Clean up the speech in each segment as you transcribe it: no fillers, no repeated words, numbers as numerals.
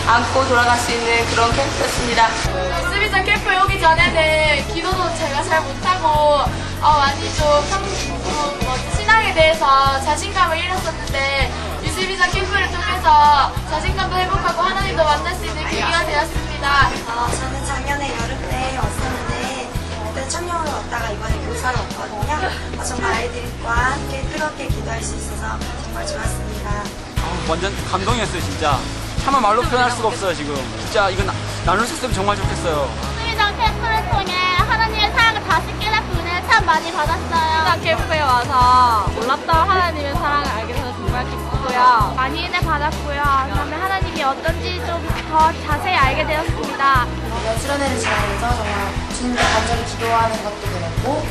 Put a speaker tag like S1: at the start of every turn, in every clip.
S1: 안고 돌아갈 수 있는 그런 캠프였습니다.
S2: 유스비전 캠프에 오기 전에는 기도도 제가 잘 못하고 많이 좀 신앙에 대해서 자신감을 잃었었는데 유스비전 캠프를 통해서 자신감도 회복하고 하나님도 만날 수 있는 계기가 되었습니다.
S3: 저는 작년에 여름 때 왔었는데 그때 청년으로 왔다가 이번에 교사로 왔거든요. 정말 아이들과 함께 뜨겁게 기도할 수 있어서 정말 좋았습니다.
S4: 완전 감동이었어요, 진짜. 차마 말로 표현할 수가 없어요, 지금. 진짜 이거 나눌 수 있으면 정말 좋겠어요.
S5: 유스비전 캠프를 통해 하나님의 사랑을 다시 깨닫고 은혜를 참 많이 받았어요.
S2: 유스비전 캠프에 와서 몰랐던 하나님의 사랑을 알게 돼서 정말 기쁘고요.
S5: 많이 은혜 받았고요. 그다음에 하나님이 어떤지 좀 더 자세히 알게 되었습니다.
S3: 수련회를 지나면서 정말 주님께 간절히 기도하는 것도 배웠고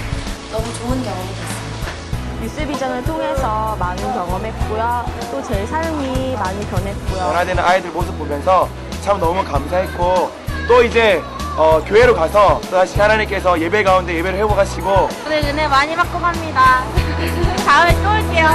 S3: 너무 좋은 경험이 됐습니다.
S6: 유스비전을 통해서 많은 경험했고요. 또 제 삶이 많이 변했고요.
S7: 변화되는 아이들 모습 보면서 참 너무 감사했고 또 이제 교회로 가서 또다시 하나님께서 예배 가운데 예배를 회복하시고
S5: 오늘 은혜 많이 받고 갑니다. 다음에 또 올게요.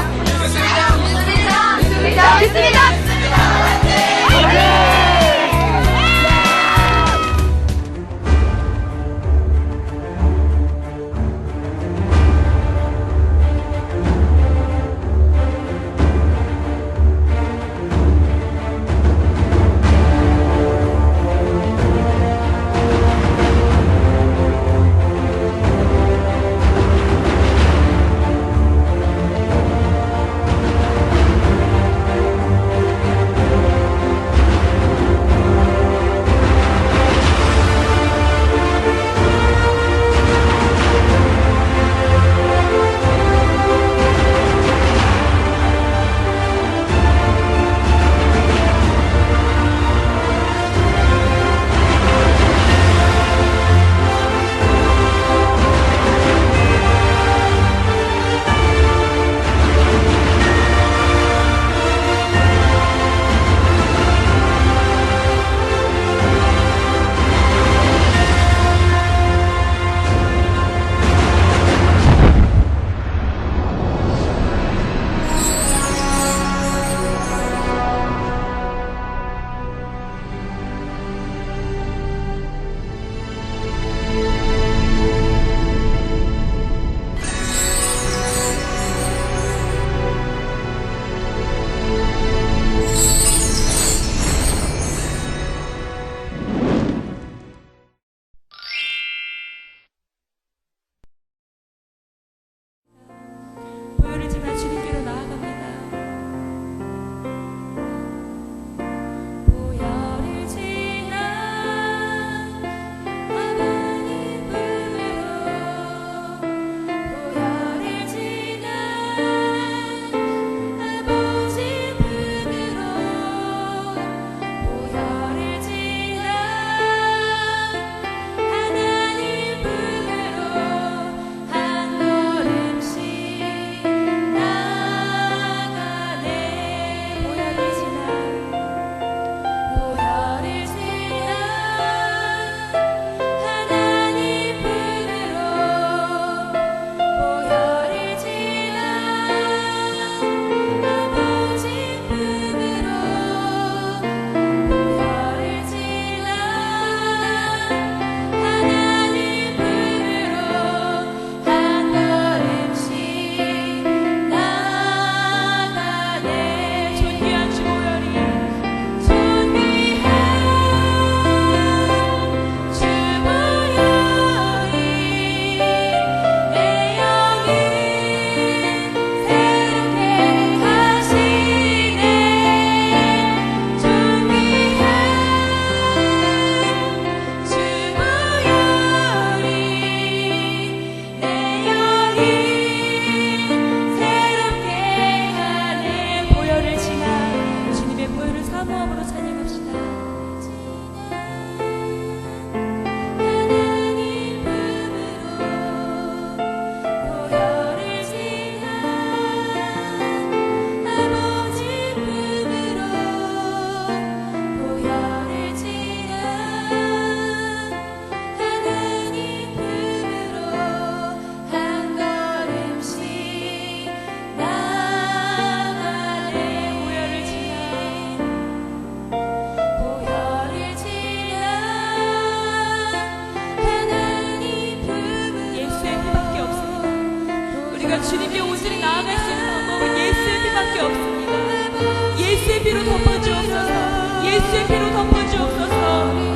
S8: 예수의 피로 덮어주옵소서. 예수의 피로 덮어주옵소서.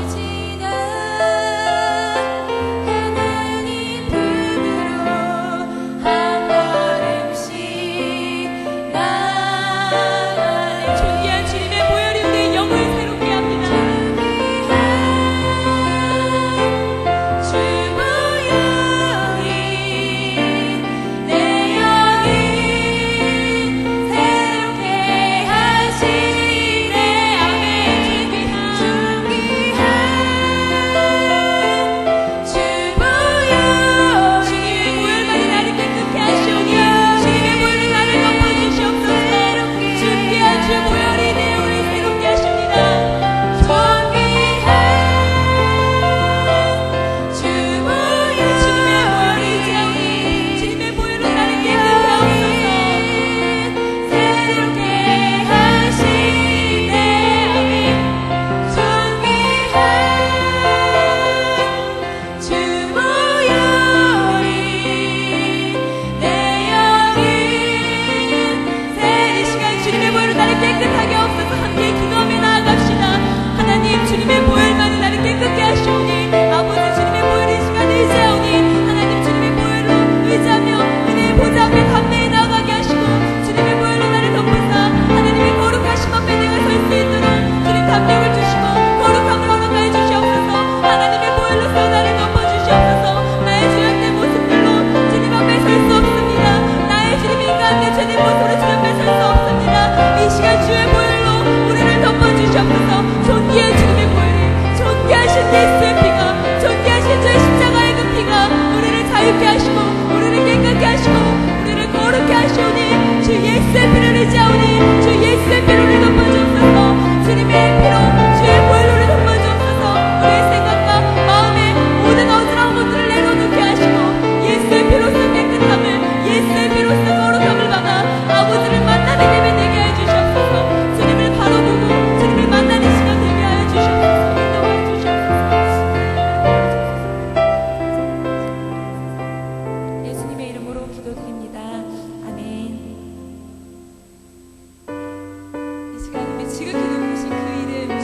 S8: 지극히 높으신 그 이름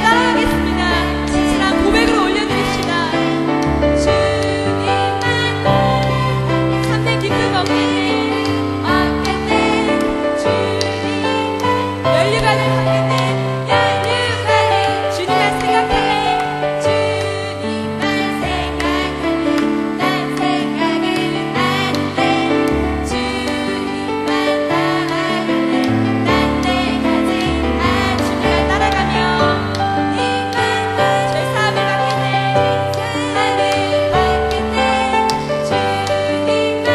S8: 따라가겠습니다. 진실한 고백으로 올려드립시다. 주님만 참된 기쁨 얻겠네. 얻겠네. 주님만 연류관을 받겠네. 연류관을 주님만 생각할래. 주님만 생각할래. 난 생각은 안 돼. 주님만 따라갈래. 난 내 가진 주님만 따라가면 님만 죄사함을 받겠네. 죄사함을 받겠네. 주님만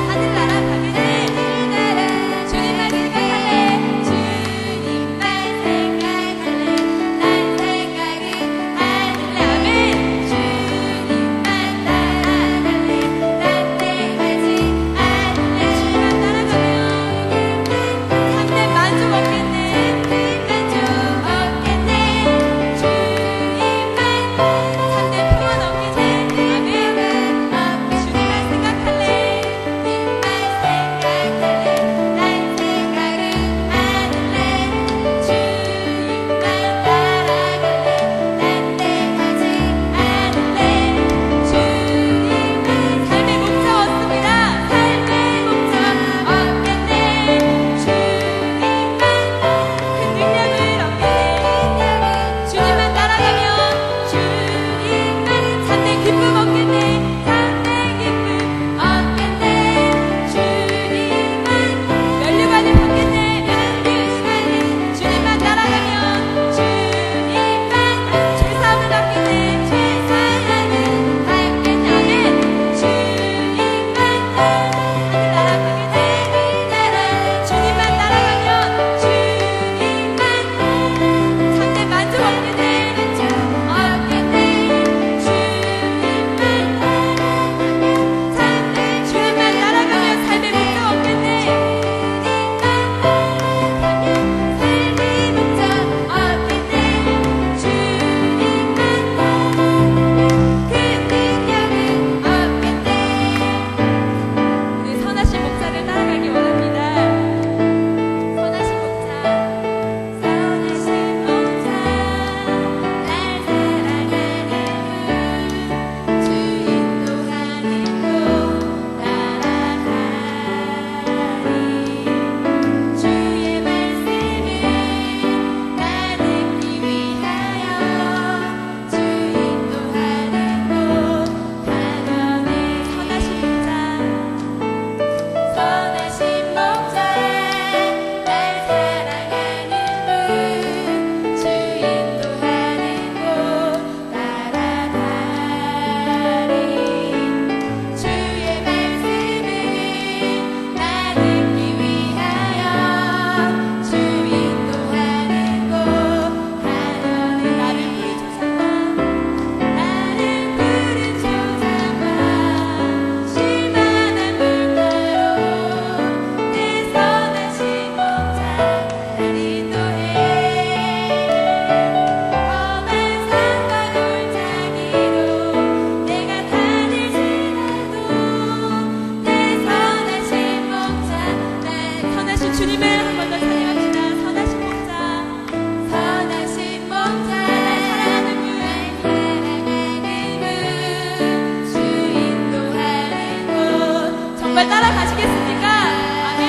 S8: 하늘나라 가겠네. 하늘나라 주님만 생각할래. 주님만 생각할래. 난 생각은 하늘에 아멘. 주님만 따라갈래. 난 내 가진 주님만 따라가면 참된 만족 얻겠네. 만족 얻겠네. 주님만 참된 평안 얻겠네. 아멘. 주님만 생각할래. 님만 생각할래. 난 생각은 하늘래. 주님만 따라갈래. 난 내 가진 하늘래. 주님만 삶의 목자 얻습니다. 삶의 목자 얻겠네. 주님만 큰 능력을 얻겠네. 주님만 따라가면 주님만 참된 기쁨 얻겠네. 참된 기쁨 얻겠네. 주님만 면류관을 받겠네. 면류관을 주님만 따라가면 주님만 죄사함을 받겠네. 죄사함을 받겠네. 아멘. 주님만 하늘나라 가겠네. 하늘나라 주님만 따라가면 주님만 참된 만족 얻겠네. 만족 얻겠네. 주님만 따라가면 삶의 목자 얻겠네. 삶의 목자 얻겠네. 주님만 큰 능력을 얻겠네. 우리 선하신 목자를 따라가기 원합니다. 선하신 목자, 선하신 목자, 날 사랑하는 분, 주 인도하는 곳 따라가리. 주의 말씀을 나누기 위하여 주 인도하는 곳 가려네. 선하신 목자, 선하신 목자, 날 사랑하는 분, 주 인도하는 곳 따라가리. 주의 말씀을 나누기 위하여 주 인도하는 곳 가려네. 나를 부른 조상과 나를 부른 조상과 실만한 물가로 내 선하신 목자 날 인도해. 험한 산과 골짜기로 내가 다닐지라도 내 선하신 목자 날 선하신 주님을 한 번 더 찬양합시다. 선하신 목자, 선하신 목자, 날 사랑하는 분, 주 인도하는 곳. 정말 따라가시겠습니까? 아멘.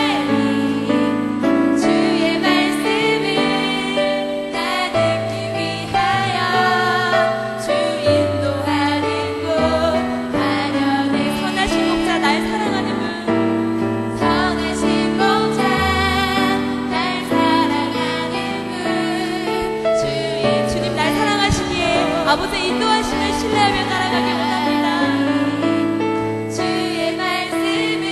S8: 주의 말씀을 나누기 위하여 주 인도하는 곳 가려네. 선하신 목자, 날 사랑하는 분, 선하신 목자, 날 사랑하는 분, 주님 날 사랑하시기에 아버지의 인도하심을 신뢰하며 따라가기 원합니다. 주의 말씀을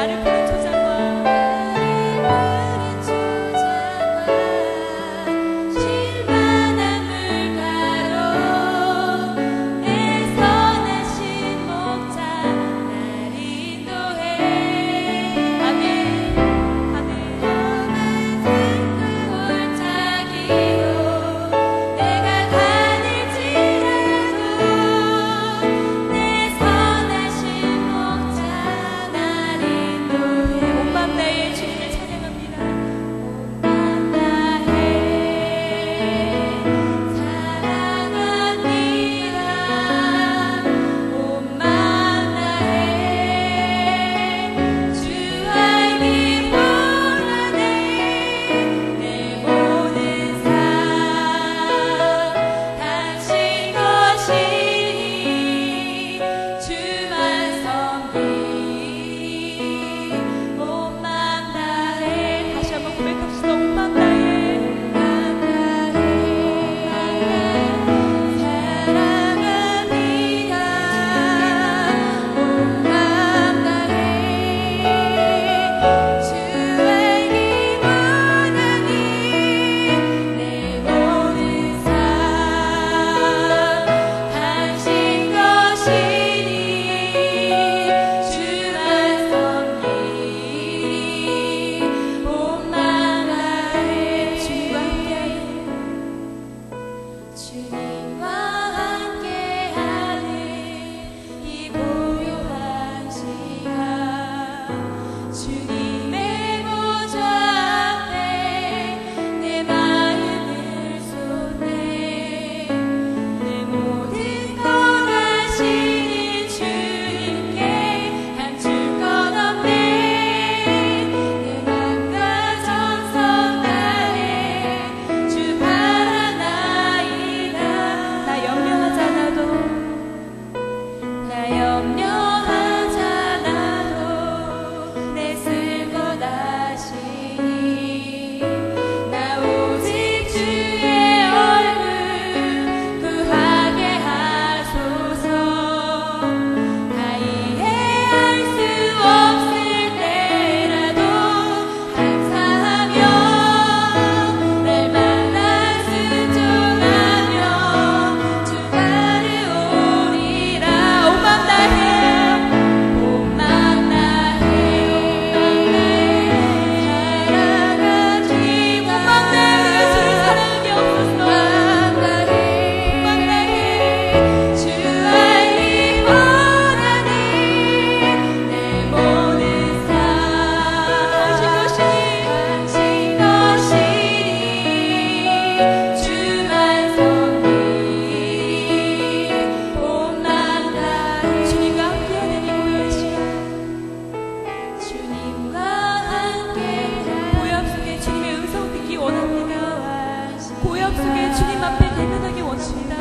S8: 나를 푸른 초장화 실만한 물가로 애써 나신 목자 날 인도해. 아멘 아멘. 골짜기로 내가 다닐지라도 내 선하신 목자 날 인도해. 온 맘 다해 주님을 찬양합니다. 온 맘 다해 사랑합니다. 온 맘 다해 주 알기 원하네. 내 모든 삶 당신 것이니 주만 섬기리. 온 맘 다해 다시 한번 고백합시다. 온 맘 다해 사랑합니다. 온 맘 다해 주 알기 원하니 내 모든 삶 당신 것이니 주만 섬기리. 온 맘 다해 주님과 함께하는 이 고요한 시간 주님의 보좌 앞에 내 마음을 쏟네. 내 모든 것 아시는 주님께 감출 것 없네. 내 맘과 정성 다해 주 바라나이다. 나 염려하잖아도 내 쓸 것 아시니 나 오직 주의 얼굴 구하게 하소서. 다 이해할 수 없을 때라도 감사하며 날마다 순종하며 주 따르오리라. 온 맘 다해 온 맘 다해 사랑하지. 온 맘 다해 주를 사랑하게 없었어. 온 맘 다해 주 알기 원하니 내 모든 삶 당신 것이니 주만 섬기리. 온 맘 다해 주님과 함께하는 이 고요한 시간 주님과 함께 고요함 속에 주님의 음성 듣기 원합니다. 고요함 속에 주님 앞에 대면하기 원합니다.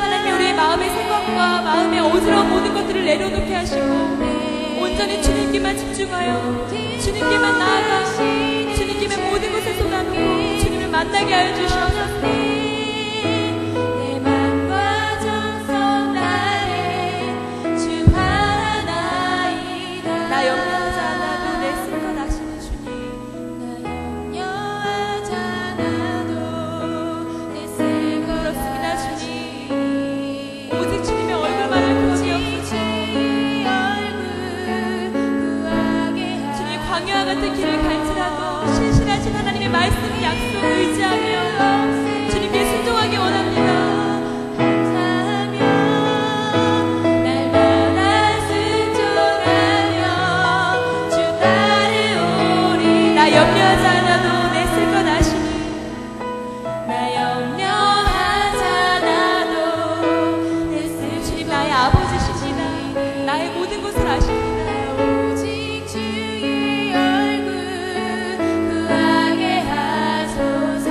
S8: 하나님 우리의 마음의 생각과 마음의 어지러운 모든 것들을 내려놓게 하시고 온전히 주님께만 집중하여 주님께만 나아가 주님께만 모든 것을 쏟아놓고 주님을 만나게 하여 주시옵소서. 내 맘과 정성 다해 주 바라나이다. 나 염려하지 않아도 내 쓸 것 아시는 주님. 나 염려하지 않아도 내 쓸 것 그렇습니다 주님. 오직 주님의 얼굴만을 구하게 없으시오. 주님 광야와 같은 길을 갈지라도 신실하신 하나님의 말씀 약속 의지하며 주님께 순종하기 원합니다. 감사하며 날마다 순종하며 주 따르오리. 나 염려하지 않아도 내 쓸 것 아시니 나 염려하지 않아도 내 쓸 주님 나의 아버지십니다. 나의 모든 것을 아십니다. 오직 주의 얼굴 구하게 하소서.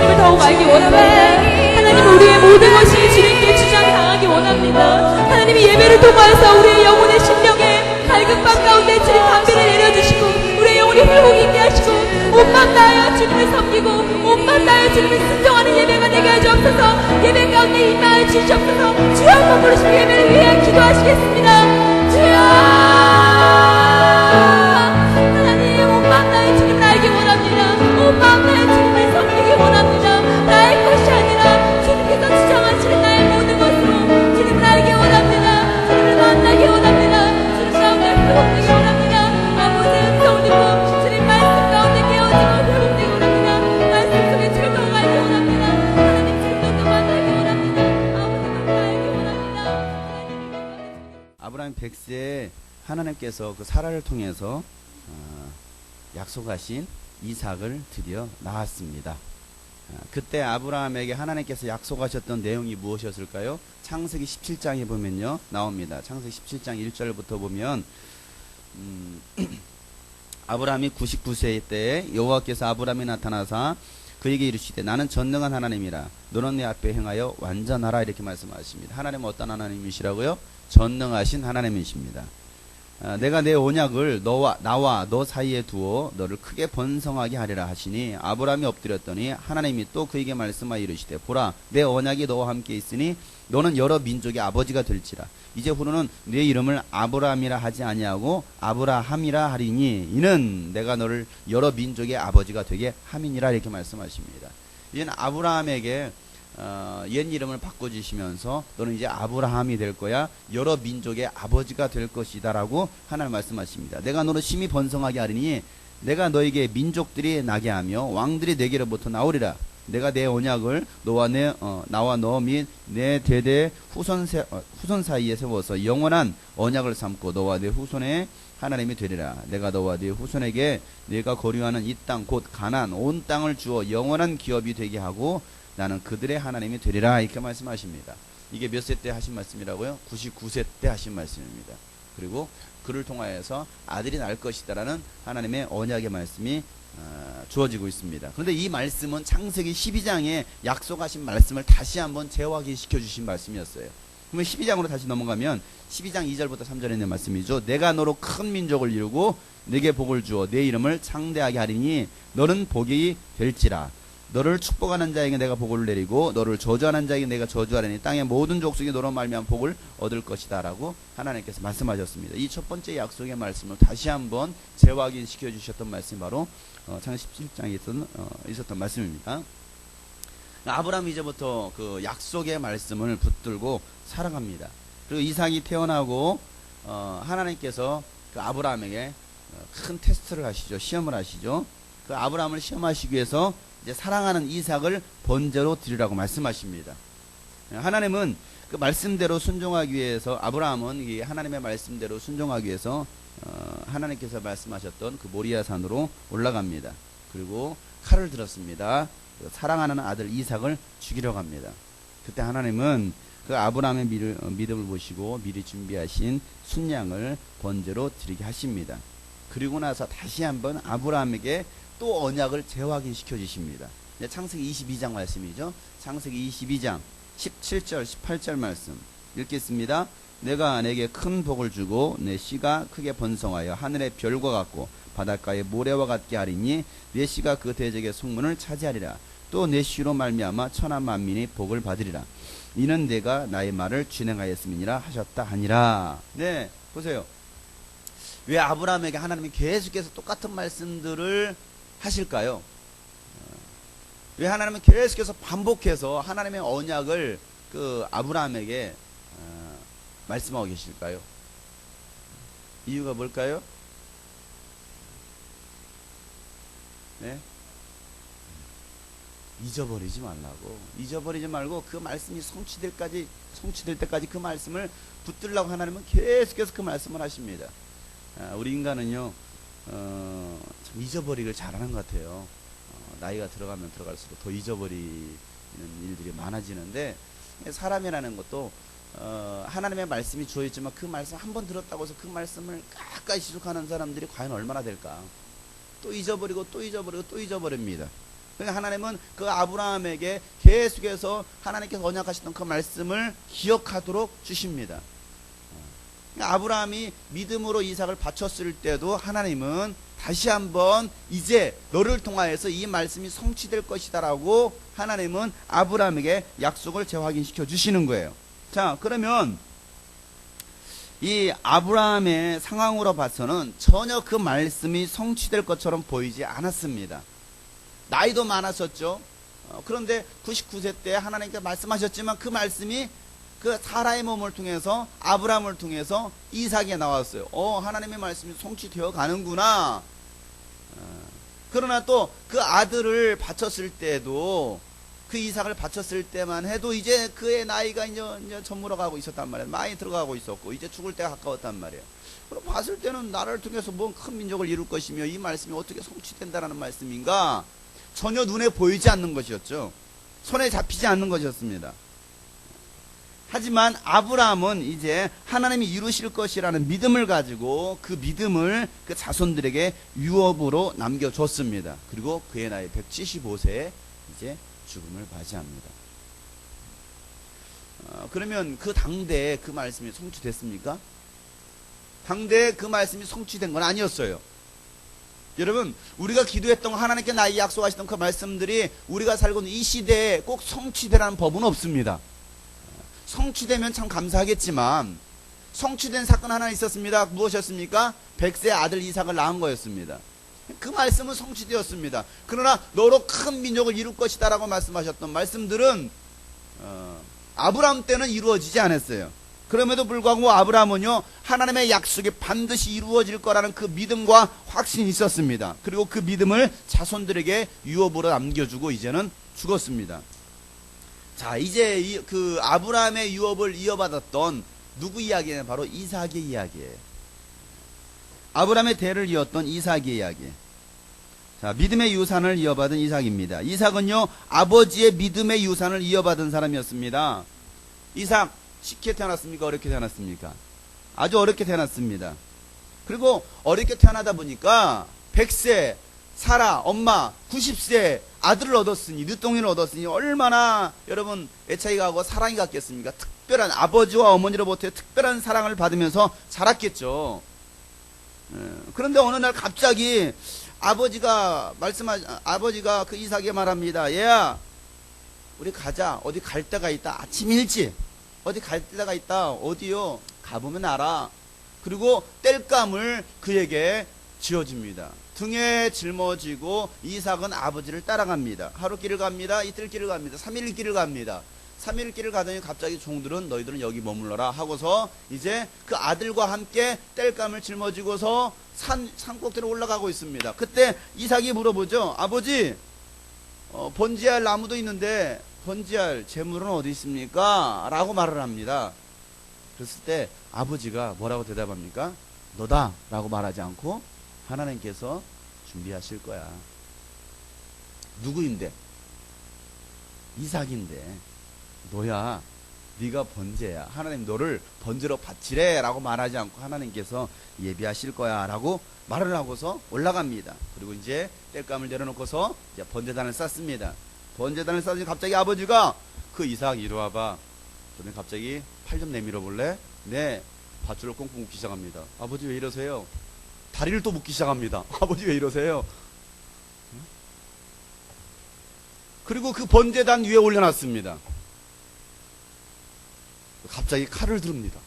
S8: 주님을 더욱 알기 원합니다. 하나님 우리의 모든 것이 주님께 주장당하기 원합니다. 하나님이 예배를 통하여서 우리의 영혼의 심령에 밝은 밤 가운데 주님 담비를 내려주시고 우리의 영혼이 회복 있게 하시고 온맘 다하여 주님을 섬기고 온맘 다하여 주님을 순종하는 예배가 되게 하시옵소서. 예배 가운데 임하여 주시옵소서. 주여 한번 부르시고 예배를 위해 기도하시겠습니다. 주여 하나님 온맘 다하여 주님을 알기 원합니다. 온맘 다하여 주님을 섬기기 원합니다. 나의 것이 아니라 주님께서 주장하시는 나의 모든 것으로 주님을 알기 원합니다. 주님을 만나기 원합니다. 주님 가운데 회복되기 원합니다. 아버지의 음성을 듣고 주님 말씀 가운데 깨어지고 회복되기 원합니다. 말씀 속에 주를 더욱 알기 원합니다. 하나님 주님도 더 만나기 원합니다. 아버지도 더 알기 원합니다.
S9: 아브라함 100세에 하나님께서 그 사라를 통해서 약속하신 이삭을 드디어 낳았습니다. 그때 아브라함에게 하나님께서 약속하셨던 내용이 무엇이었을까요? 창세기 17장에 보면요 나옵니다. 창세기 17장 1절부터 보면 아브라함이 99세 때에 여호와께서 아브라함에 나타나사 그에게 이르시되 나는 전능한 하나님이라 너는 내 앞에 행하여 완전하라 이렇게 말씀하십니다. 하나님은 어떤 하나님이시라고요? 전능하신 하나님이십니다. 내가 내 언약을 나와 너 사이에 두어 너를 크게 번성하게 하리라 하시니 아브라함이 엎드렸더니 하나님이 또 그에게 말씀하여 이르시되 보라 내 언약이 너와 함께 있으니 너는 여러 민족의 아버지가 될지라 이제 후로는 내 이름을 아브라함이라 하지 아니하고 아브라함이라 하리니 이는 내가 너를 여러 민족의 아버지가 되게 함이니라 이렇게 말씀하십니다. 이제는 아브라함에게 옛 이름을 바꿔주시면서 너는 이제 아브라함이 될 거야 여러 민족의 아버지가 될 것이다 라고 하나님 말씀하십니다. 내가 너를 심히 번성하게 하리니 내가 너에게 민족들이 나게 하며 왕들이 내게로부터 나오리라. 내가 내 언약을 나와 너 및 내 대대 후손 사이에 세워서 영원한 언약을 삼고 너와 내 후손의 하나님이 되리라. 내가 너와 네 후손에게 네가 거류하는 이 땅 곧 가나안 온 땅을 주어 영원한 기업이 되게 하고 나는 그들의 하나님이 되리라 이렇게 말씀하십니다. 이게 몇 세 때 하신 말씀이라고요? 99세 때 하신 말씀입니다. 그리고 그를 통하여서 아들이 날 것이다라는 하나님의 언약의 말씀이 주어지고 있습니다. 그런데 이 말씀은 창세기 12장에 약속하신 말씀을 다시 한번 재확인시켜 주신 말씀이었어요. 그러면 12장으로 다시 넘어가면 12장 2절부터 3절에 있는 말씀이죠. 내가 너로 큰 민족을 이루고 내게 복을 주어 내 이름을 창대하게 하리니 너는 복이 될지라. 너를 축복하는 자에게 내가 복을 내리고 너를 저주하는 자에게 내가 저주하리니 땅의 모든 족속이 너로 말미암아 복을 얻을 것이다 라고 하나님께서 말씀하셨습니다. 이 첫 번째 약속의 말씀을 다시 한번 재확인시켜 주셨던 말씀이 바로 창세기 17장에 있었던 말씀입니다. 아브라함이 이제부터 그 약속의 말씀을 붙들고 살아갑니다. 그리고 이삭이 태어나고 하나님께서 그 아브라함에게 큰 테스트를 하시죠. 시험을 하시죠. 그 아브라함을 시험하시기 위해서 이제 사랑하는 이삭을 번제로 드리라고 말씀하십니다. 하나님은 그 말씀대로 순종하기 위해서 아브라함은 이 하나님의 말씀대로 순종하기 위해서 하나님께서 말씀하셨던 그 모리아 산으로 올라갑니다. 그리고 칼을 들었습니다. 사랑하는 아들 이삭을 죽이려고 합니다. 그때 하나님은 그 아브라함의 믿음을 보시고 미리 준비하신 순양을 번제로 드리게 하십니다. 그리고 나서 다시 한번 아브라함에게 또 언약을 재확인시켜 주십니다. 창세기 22장 말씀이죠. 창세기 22장 17절 18절 말씀 읽겠습니다. 내가 내게 큰 복을 주고 내 씨가 크게 번성하여 하늘의 별과 같고 바닷가의 모래와 같게 하리니 내 씨가 그 대적의 성문을 차지하리라. 또 내 씨로 말미암아 천하 만민이 복을 받으리라. 이는 내가 나의 말을 진행하였음이니라 하셨다 하니라. 네, 보세요. 왜 아브라함에게 하나님이 계속해서 똑같은 말씀들을 하실까요? 왜 하나님은 계속해서 반복해서 하나님의 언약을 그 아브라함에게 말씀하고 계실까요? 이유가 뭘까요? 네? 잊어버리지 말라고. 잊어버리지 말고 그 말씀이 성취될 때까지 그 말씀을 붙들라고 하나님은 계속해서 그 말씀을 하십니다. 우리 인간은요, 참 잊어버리기를 잘하는 것 같아요. 나이가 들어가면 들어갈수록 더 잊어버리는 일들이 많아지는데, 사람이라는 것도 하나님의 말씀이 주어있지만 그 말씀 한 번 들었다고 해서 그 말씀을 가까이 지속하는 사람들이 과연 얼마나 될까? 또 잊어버리고 또 잊어버리고 또 잊어버립니다. 그러니까 하나님은 그 아브라함에게 계속해서 하나님께서 언약하셨던 그 말씀을 기억하도록 주십니다. 그러니까 아브라함이 믿음으로 이삭을 바쳤을 때도 하나님은 다시 한번 이제 너를 통하여서 이 말씀이 성취될 것이다라고 하나님은 아브라함에게 약속을 재확인시켜 주시는 거예요. 자, 그러면 이 아브라함의 상황으로 봐서는 전혀 그 말씀이 성취될 것처럼 보이지 않았습니다. 나이도 많았었죠. 그런데 99세 때 하나님께 말씀하셨지만 그 말씀이 그 사라의 몸을 통해서 아브라함을 통해서 이삭에 나왔어요. 하나님의 말씀이 성취되어 가는구나. 그러나 또 그 아들을 바쳤을 때도 그 이삭을 바쳤을 때만 해도 이제 그의 나이가 이제 저물어 가고 있었단 말이에요. 많이 들어가고 있었고 이제 죽을 때가 가까웠단 말이에요. 그럼 봤을 때는 나를 통해서 뭔 큰 민족을 이룰 것이며 이 말씀이 어떻게 성취된다라는 말씀인가 전혀 눈에 보이지 않는 것이었죠. 손에 잡히지 않는 것이었습니다. 하지만 아브라함은 이제 하나님이 이루실 것이라는 믿음을 가지고 그 믿음을 그 자손들에게 유업으로 남겨줬습니다. 그리고 그의 나이 175세에 이제 죽음을 맞이합니다. 그러면 그 당대에 그 말씀이 성취됐습니까? 당대에 그 말씀이 성취된 건 아니었어요. 여러분, 우리가 기도했던 하나님께 나에게 약속하시던 그 말씀들이 우리가 살고 있는 이 시대에 꼭 성취되라는 법은 없습니다. 성취되면 참 감사하겠지만 성취된 사건 하나 있었습니다. 무엇이었습니까? 100세 아들 이삭을 낳은 거였습니다. 그 말씀은 성취되었습니다. 그러나 너로 큰 민족을 이룰 것이다 라고 말씀하셨던 말씀들은 아브라함 때는 이루어지지 않았어요. 그럼에도 불구하고 아브라함은요 하나님의 약속이 반드시 이루어질 거라는 그 믿음과 확신이 있었습니다. 그리고 그 믿음을 자손들에게 유업으로 남겨주고 이제는 죽었습니다. 자, 이제 그 아브라함의 유업을 이어받았던 누구 이야기는 바로 이삭의 이야기예요. 아브라함의 대를 이었던 이삭의 이야기. 자, 믿음의 유산을 이어받은 이삭입니다. 이삭은요 아버지의 믿음의 유산을 이어받은 사람이었습니다. 이삭 쉽게 태어났습니까? 어렵게 태어났습니까? 아주 어렵게 태어났습니다. 그리고 어렵게 태어나다 보니까 100세 사라 엄마 90세 아들을 얻었으니 늦둥이를 얻었으니 얼마나 여러분 애착이 가고 사랑이 갔겠습니까? 특별한 아버지와 어머니로부터 특별한 사랑을 받으면서 자랐겠죠. 그런데 어느 날 갑자기 아버지가 그 이삭에게 말합니다. 얘야 우리 가자. 어디 갈 데가 있다. 아침 일찍 어디 갈 데가 있다. 어디요? 가보면 알아. 그리고 땔감을 그에게 지어줍니다. 등에 짊어지고 이삭은 아버지를 따라갑니다. 하루 길을 갑니다. 이틀 길을 갑니다. 3일 길을 갑니다. 3일 길을 가더니 갑자기 종들은 너희들은 여기 머물러라 하고서 이제 그 아들과 함께 땔감을 짊어지고서 산꼭대로 올라가고 있습니다. 그때 이삭이 물어보죠. 아버지 번제할 나무도 있는데 번제할 재물은 어디 있습니까? 라고 말을 합니다. 그랬을 때 아버지가 뭐라고 대답합니까? 너다 라고 말하지 않고 하나님께서 준비하실 거야. 누구인데? 이삭인데 너야. 네가 번제야. 하나님 너를 번제로 바치래 라고 말하지 않고 하나님께서 예비하실 거야 라고 말을 하고서 올라갑니다. 그리고 이제 땔감을 내려놓고서 이제 번제단을 쌓습니다. 번제단을 쌓으니 갑자기 아버지가 그 이삭 이리 와봐. 그러면 갑자기 팔 좀 내밀어 볼래? 네. 밧줄을 꽁꽁 묶기 시작합니다. 아버지 왜 이러세요? 다리를 또 묶기 시작합니다. 아버지 왜 이러세요? 그리고 그 번제단 위에 올려놨습니다. 갑자기 칼을 듭니다.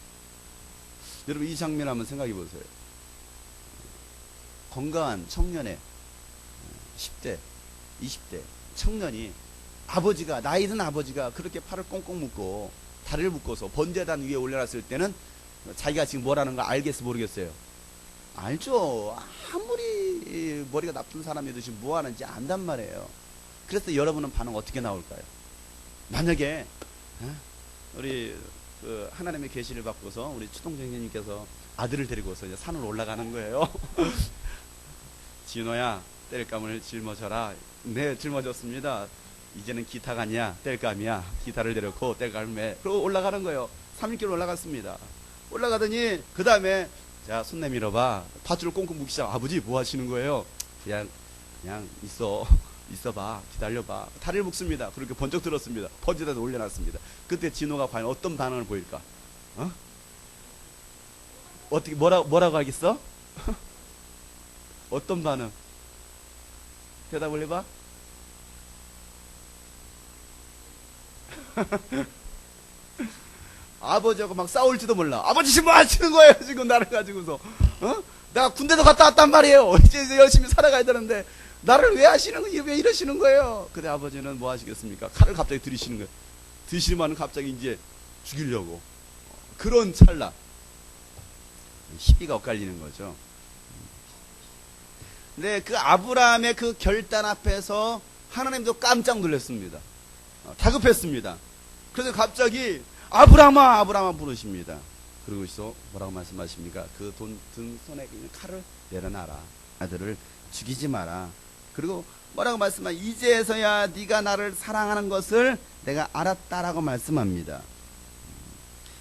S9: 여러분 이 장면 한번 생각해 보세요. 건강한 청년의 10대, 20대 청년이 아버지가 나이 든 아버지가 그렇게 팔을 꽁꽁 묶고 다리를 묶어서 번제단 위에 올려놨을 때는 자기가 지금 뭐라는 걸 알겠어 모르겠어요? 알죠. 아무리 머리가 나쁜 사람이도 지금 뭐 하는지 안단 말이에요. 그래서 여러분은 반응 어떻게 나올까요? 만약에 우리 그 하나님의 계시를 받고서 우리 추동정님께서 아들을 데리고서 이제 산으로 올라가는 거예요. 진호야 땔감을 짊어져라. 네 짊어졌습니다. 이제는 기타가 아니야 땔감이야. 기타를 내려놓고 땔감을 매. 그리고 올라가는 거예요. 3일길 올라갔습니다. 올라가더니 그 다음에 자 손 내밀어봐. 밧줄을 꽁꽁 묶기 시작. 아버지 뭐 하시는 거예요? 그냥 있어. 있어봐, 기다려봐. 다리를 묶습니다. 그렇게 번쩍 들었습니다. 퍼지다도 올려놨습니다. 그때 진호가 과연 어떤 반응을 보일까? 어떻게 뭐라고 하겠어? 어떤 반응? 대답을 해봐. 아버지하고 막 싸울지도 몰라. 아버지 지금 뭐 하시는 거예요? 지금 나를 가지고서. 내가 군대도 갔다 왔단 말이에요. 이제 열심히 살아가야 되는데 나를 왜 하시는 거예요? 왜 이러시는 거예요? 근데 아버지는 뭐 하시겠습니까? 칼을 갑자기 들이시는 거예요. 드시면은 갑자기 이제 죽이려고. 그런 찰나. 시비가 엇갈리는 거죠. 근데 그 아브라함의 그 결단 앞에서 하나님도 깜짝 놀랐습니다. 다급했습니다. 그래서 갑자기 아브라함아, 아브라함아 부르십니다. 그러고서 뭐라고 말씀하십니까? 그 든 손에 있는 칼을 내려놔라. 아들을 죽이지 마라. 그리고 뭐라고 말씀하? 이제서야 네가 나를 사랑하는 것을 내가 알았다라고 말씀합니다.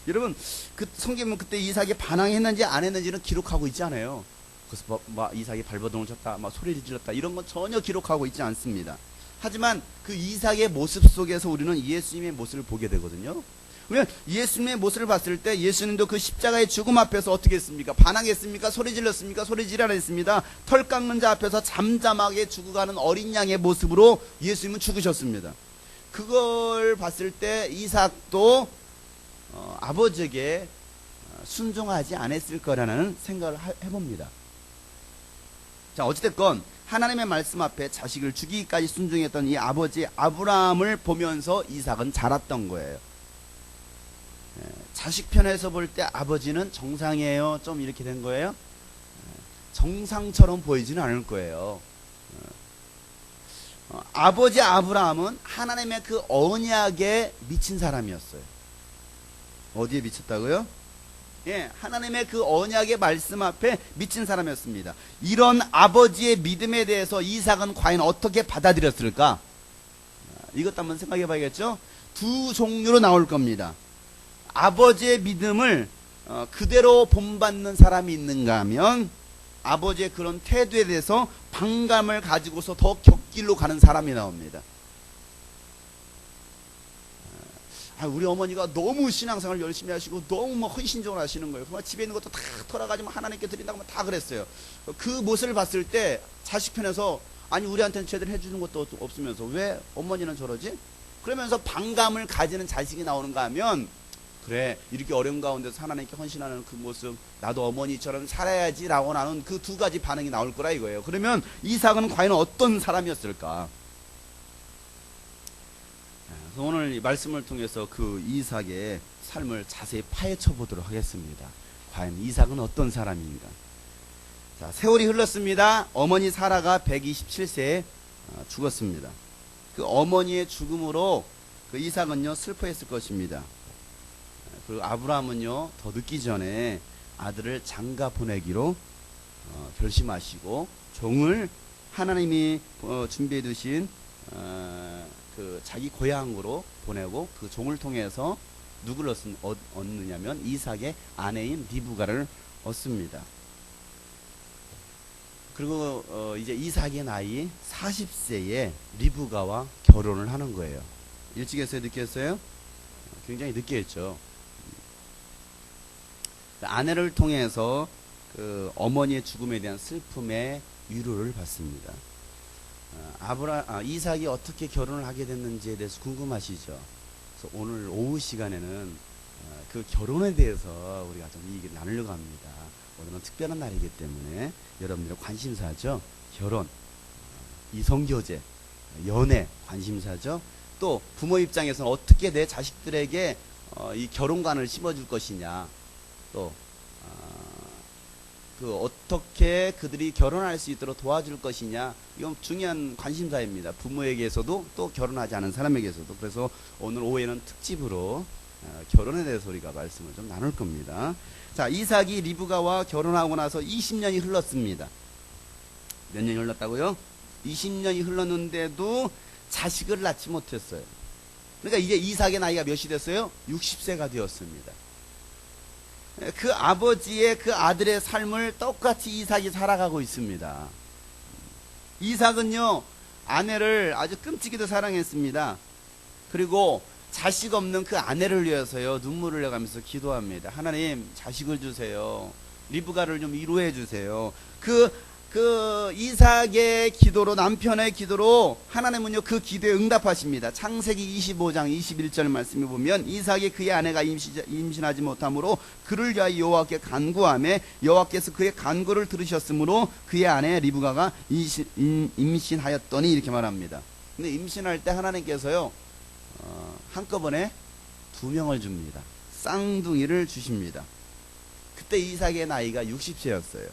S9: 여러분, 그 성경은 그때 이삭이 반항했는지 안 했는지는 기록하고 있지 않아요. 그래서 막 이삭이 발버둥을 쳤다, 막 소리를 질렀다, 이런 건 전혀 기록하고 있지 않습니다. 하지만 그 이삭의 모습 속에서 우리는 예수님의 모습을 보게 되거든요. 왜냐면 예수님의 모습을 봤을 때 예수님도 그 십자가의 죽음 앞에서 어떻게 했습니까? 반항했습니까? 소리 질렀습니까? 소리 지르라 했습니다. 털 깎는 자 앞에서 잠잠하게 죽어가는 어린 양의 모습으로 예수님은 죽으셨습니다. 그걸 봤을 때 이삭도 아버지에게 순종하지 않았을 거라는 생각을 해봅니다. 자, 어찌됐건 하나님의 말씀 앞에 자식을 죽이기까지 순종했던 이 아버지 아브라함을 보면서 이삭은 자랐던 거예요. 자식 편에서 볼 때 아버지는 정상이에요? 좀 이렇게 된 거예요? 정상처럼 보이지는 않을 거예요. 아버지 아브라함은 하나님의 그 언약에 미친 사람이었어요. 어디에 미쳤다고요? 예, 하나님의 그 언약의 말씀 앞에 미친 사람이었습니다. 이런 아버지의 믿음에 대해서 이삭은 과연 어떻게 받아들였을까? 이것도 한번 생각해 봐야겠죠? 두 종류로 나올 겁니다. 아버지의 믿음을 그대로 본받는 사람이 있는가 하면 아버지의 그런 태도에 대해서 반감을 가지고서 더 격길로 가는 사람이 나옵니다. 우리 어머니가 너무 신앙생활 열심히 하시고 너무 뭐 헌신적으로 하시는 거예요. 정말 집에 있는 것도 다 털어가지고 하나님께 드린다고 다 그랬어요. 그 모습을 봤을 때 자식 편에서 아니 우리한테는 제대로 해주는 것도 없으면서 왜 어머니는 저러지? 그러면서 반감을 가지는 자식이 나오는가 하면 그래 이렇게 어려운 가운데서 하나님께 헌신하는 그 모습 나도 어머니처럼 살아야지 라고 나는 그 두 가지 반응이 나올 거라 이거예요. 그러면 이삭은 과연 어떤 사람이었을까? 오늘 이 말씀을 통해서 그 이삭의 삶을 자세히 파헤쳐 보도록 하겠습니다. 과연 이삭은 어떤 사람인가? 자, 세월이 흘렀습니다. 어머니 사라가 127세에 죽었습니다. 그 어머니의 죽음으로 그 이삭은요 슬퍼했을 것입니다. 그리고 아브라함은요 더 늦기 전에 아들을 장가 보내기로 결심하시고 종을 하나님이 준비해 두신 그 자기 고향으로 보내고 그 종을 통해서 누구를 얻느냐면 이삭의 아내인 리브가를 얻습니다. 그리고 이제 이삭의 나이 40세에 리브가와 결혼을 하는 거예요. 일찍 했어요? 늦게 했어요? 굉장히 늦게 했죠. 아내를 통해서 그 어머니의 죽음에 대한 슬픔의 위로를 받습니다. 이삭이 어떻게 결혼을 하게 됐는지에 대해서 궁금하시죠? 그래서 오늘 오후 시간에는 그 결혼에 대해서 우리가 좀 얘기를 나누려고 합니다. 오늘은 특별한 날이기 때문에 여러분들의 관심사죠. 결혼, 이성교제, 연애 관심사죠. 또 부모 입장에서는 어떻게 내 자식들에게 이 결혼관을 심어줄 것이냐, 또 그 어떻게 그들이 결혼할 수 있도록 도와줄 것이냐, 이건 중요한 관심사입니다. 부모에게서도 또 결혼하지 않은 사람에게서도. 그래서 오늘 오후에는 특집으로 결혼에 대해서 우리가 말씀을 좀 나눌 겁니다. 자, 이삭이 리브가와 결혼하고 나서 20년이 흘렀습니다. 몇 년이 흘렀다고요? 20년이 흘렀는데도 자식을 낳지 못했어요. 그러니까 이제 이삭의 나이가 몇이 됐어요? 60세가 되었습니다. 그 아버지의 그 아들의 삶을 똑같이 이삭이 살아가고 있습니다. 이삭은요 아내를 아주 끔찍이도 사랑했습니다. 그리고 자식 없는 그 아내를 위해서요, 눈물을 흘려가면서 기도합니다. 하나님, 자식을 주세요. 리브가를 좀 위로해 주세요. 그 이삭의 기도로, 남편의 기도로 하나님은요, 그 기도에 응답하십니다. 창세기 25장 21절 말씀에 보면, 이삭이 그의 아내가 임신하지 못하므로 그를 위하여 여호와께 간구하며 여호와께서 그의 간구를 들으셨으므로 그의 아내 리브가가 임신하였더니, 이렇게 말합니다. 근데 임신할 때 하나님께서요, 한꺼번에 2명을 줍니다. 쌍둥이를 주십니다. 그때 이삭의 나이가 60세였어요.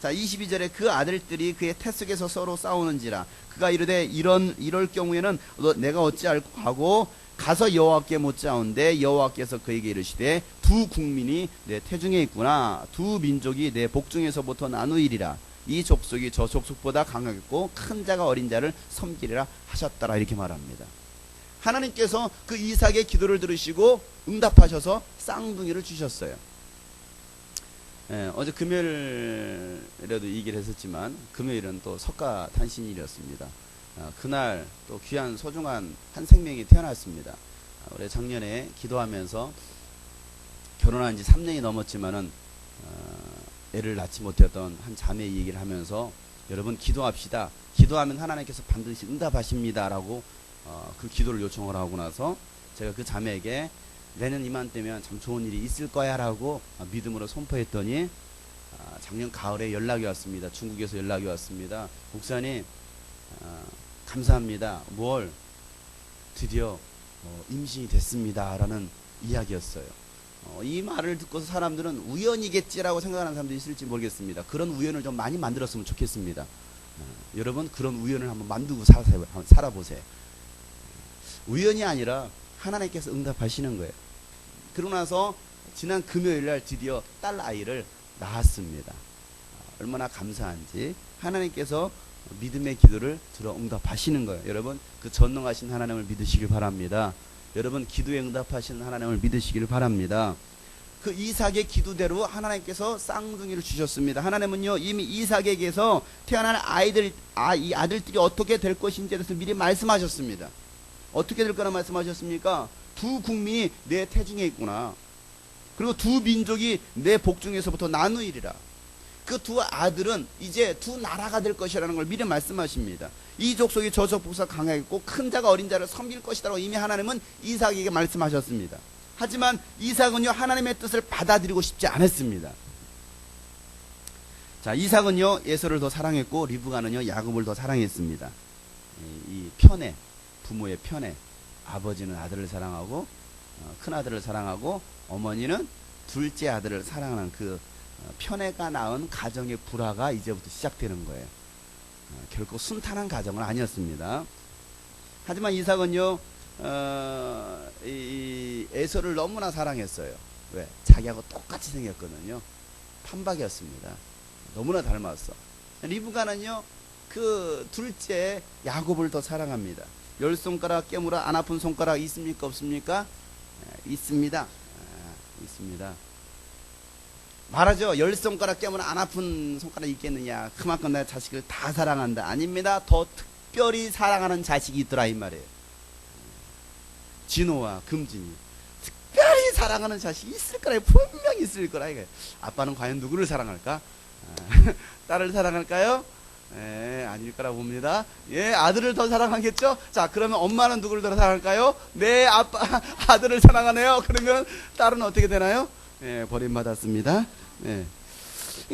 S9: 자, 22절에 그 아들들이 그의 태 속에서 서로 싸우는지라 그가 이르되 이럴 경우에는 내가 어찌할꼬 하고 가서 여호와께 묻자온데 여호와께서 그에게 이르시되 두 국민이 내 태중에 있구나. 두 민족이 내 복중에서부터 나누이리라. 이 족속이 저 족속보다 강하겠고 큰 자가 어린 자를 섬기리라 하셨더라. 이렇게 말합니다. 하나님께서 그 이삭의 기도를 들으시고 응답하셔서 쌍둥이를 주셨어요. 어제 금요일에도 얘기를 했었지만 금요일은 또 석가 탄신일이었습니다. 그날 또 귀한 소중한 한 생명이 태어났습니다. 올해 작년에 기도하면서 결혼한 지 3년이 넘었지만은 애를 낳지 못했던 한 자매의 얘기를 하면서 여러분 기도합시다. 기도하면 하나님께서 반드시 응답하십니다라고 그 기도를 요청을 하고 나서 제가 그 자매에게 내년 이맘때면 참 좋은 일이 있을 거야 라고 믿음으로 선포했더니 작년 가을에 연락이 왔습니다. 중국에서 연락이 왔습니다. 목사님, 감사합니다. 뭘 드디어 임신이 됐습니다 라는 이야기였어요. 이 말을 듣고서 사람들은 우연이겠지라고 생각하는 사람도 있을지 모르겠습니다. 그런 우연을 좀 많이 만들었으면 좋겠습니다. 여러분, 그런 우연을 한번 만들고 살아보세요. 우연이 아니라 하나님께서 응답하시는 거예요. 그러고 나서 지난 금요일날 드디어 딸 아이를 낳았습니다. 얼마나 감사한지 하나님께서 믿음의 기도를 들어 응답하시는 거예요. 여러분, 그 전능하신 하나님을 믿으시길 바랍니다. 여러분, 기도에 응답하시는 하나님을 믿으시길 바랍니다. 그 이삭의 기도대로 하나님께서 쌍둥이를 주셨습니다. 하나님은요, 이미 이삭에게서 태어날 이 아들들이 어떻게 될 것인지에 대해서 미리 말씀하셨습니다. 어떻게 될 거라 말씀하셨습니까? 두 국민이 내 태중에 있구나. 그리고 두 민족이 내 복중에서부터 나누이리라. 그 두 아들은 이제 두 나라가 될 것이라는 걸 미리 말씀하십니다. 이 족속이 저 족보다 강하겠고 큰 자가 어린 자를 섬길 것이라고 이미 하나님은 이삭에게 말씀하셨습니다. 하지만 이삭은요, 하나님의 뜻을 받아들이고 싶지 않았습니다. 자, 이삭은요, 에서를 더 사랑했고 리브가는요, 야곱을 더 사랑했습니다. 이 편애, 부모의 편애, 아버지는 아들을 사랑하고 큰 아들을 사랑하고 어머니는 둘째 아들을 사랑하는 그 편애가 낳은 가정의 불화가 이제부터 시작되는 거예요. 결코 순탄한 가정은 아니었습니다. 하지만 이삭은요, 이 에서를 너무나 사랑했어요. 왜? 자기하고 똑같이 생겼거든요. 판박이었습니다. 너무나 닮았어. 리브가는요, 그 둘째 야곱을 더 사랑합니다. 10손가락 깨물어 안 아픈 손가락 있습니까? 없습니까? 있습니다. 있습니다. 말하죠. 10손가락 깨물어 안 아픈 손가락 있겠느냐. 그만큼 내 자식을 다 사랑한다. 아닙니다. 더 특별히 사랑하는 자식이 있더라 이 말이에요. 진호와 금진이 특별히 사랑하는 자식이 있을 거라. 분명히 있을 거라 이거예요. 아빠는 과연 누구를 사랑할까? 딸을 사랑할까요? 아닐 거라 봅니다. 아들을 더 사랑하겠죠? 자, 그러면 엄마는 누구를 더 사랑할까요? 아들을 사랑하네요. 그러면 딸은 어떻게 되나요? 버림받았습니다.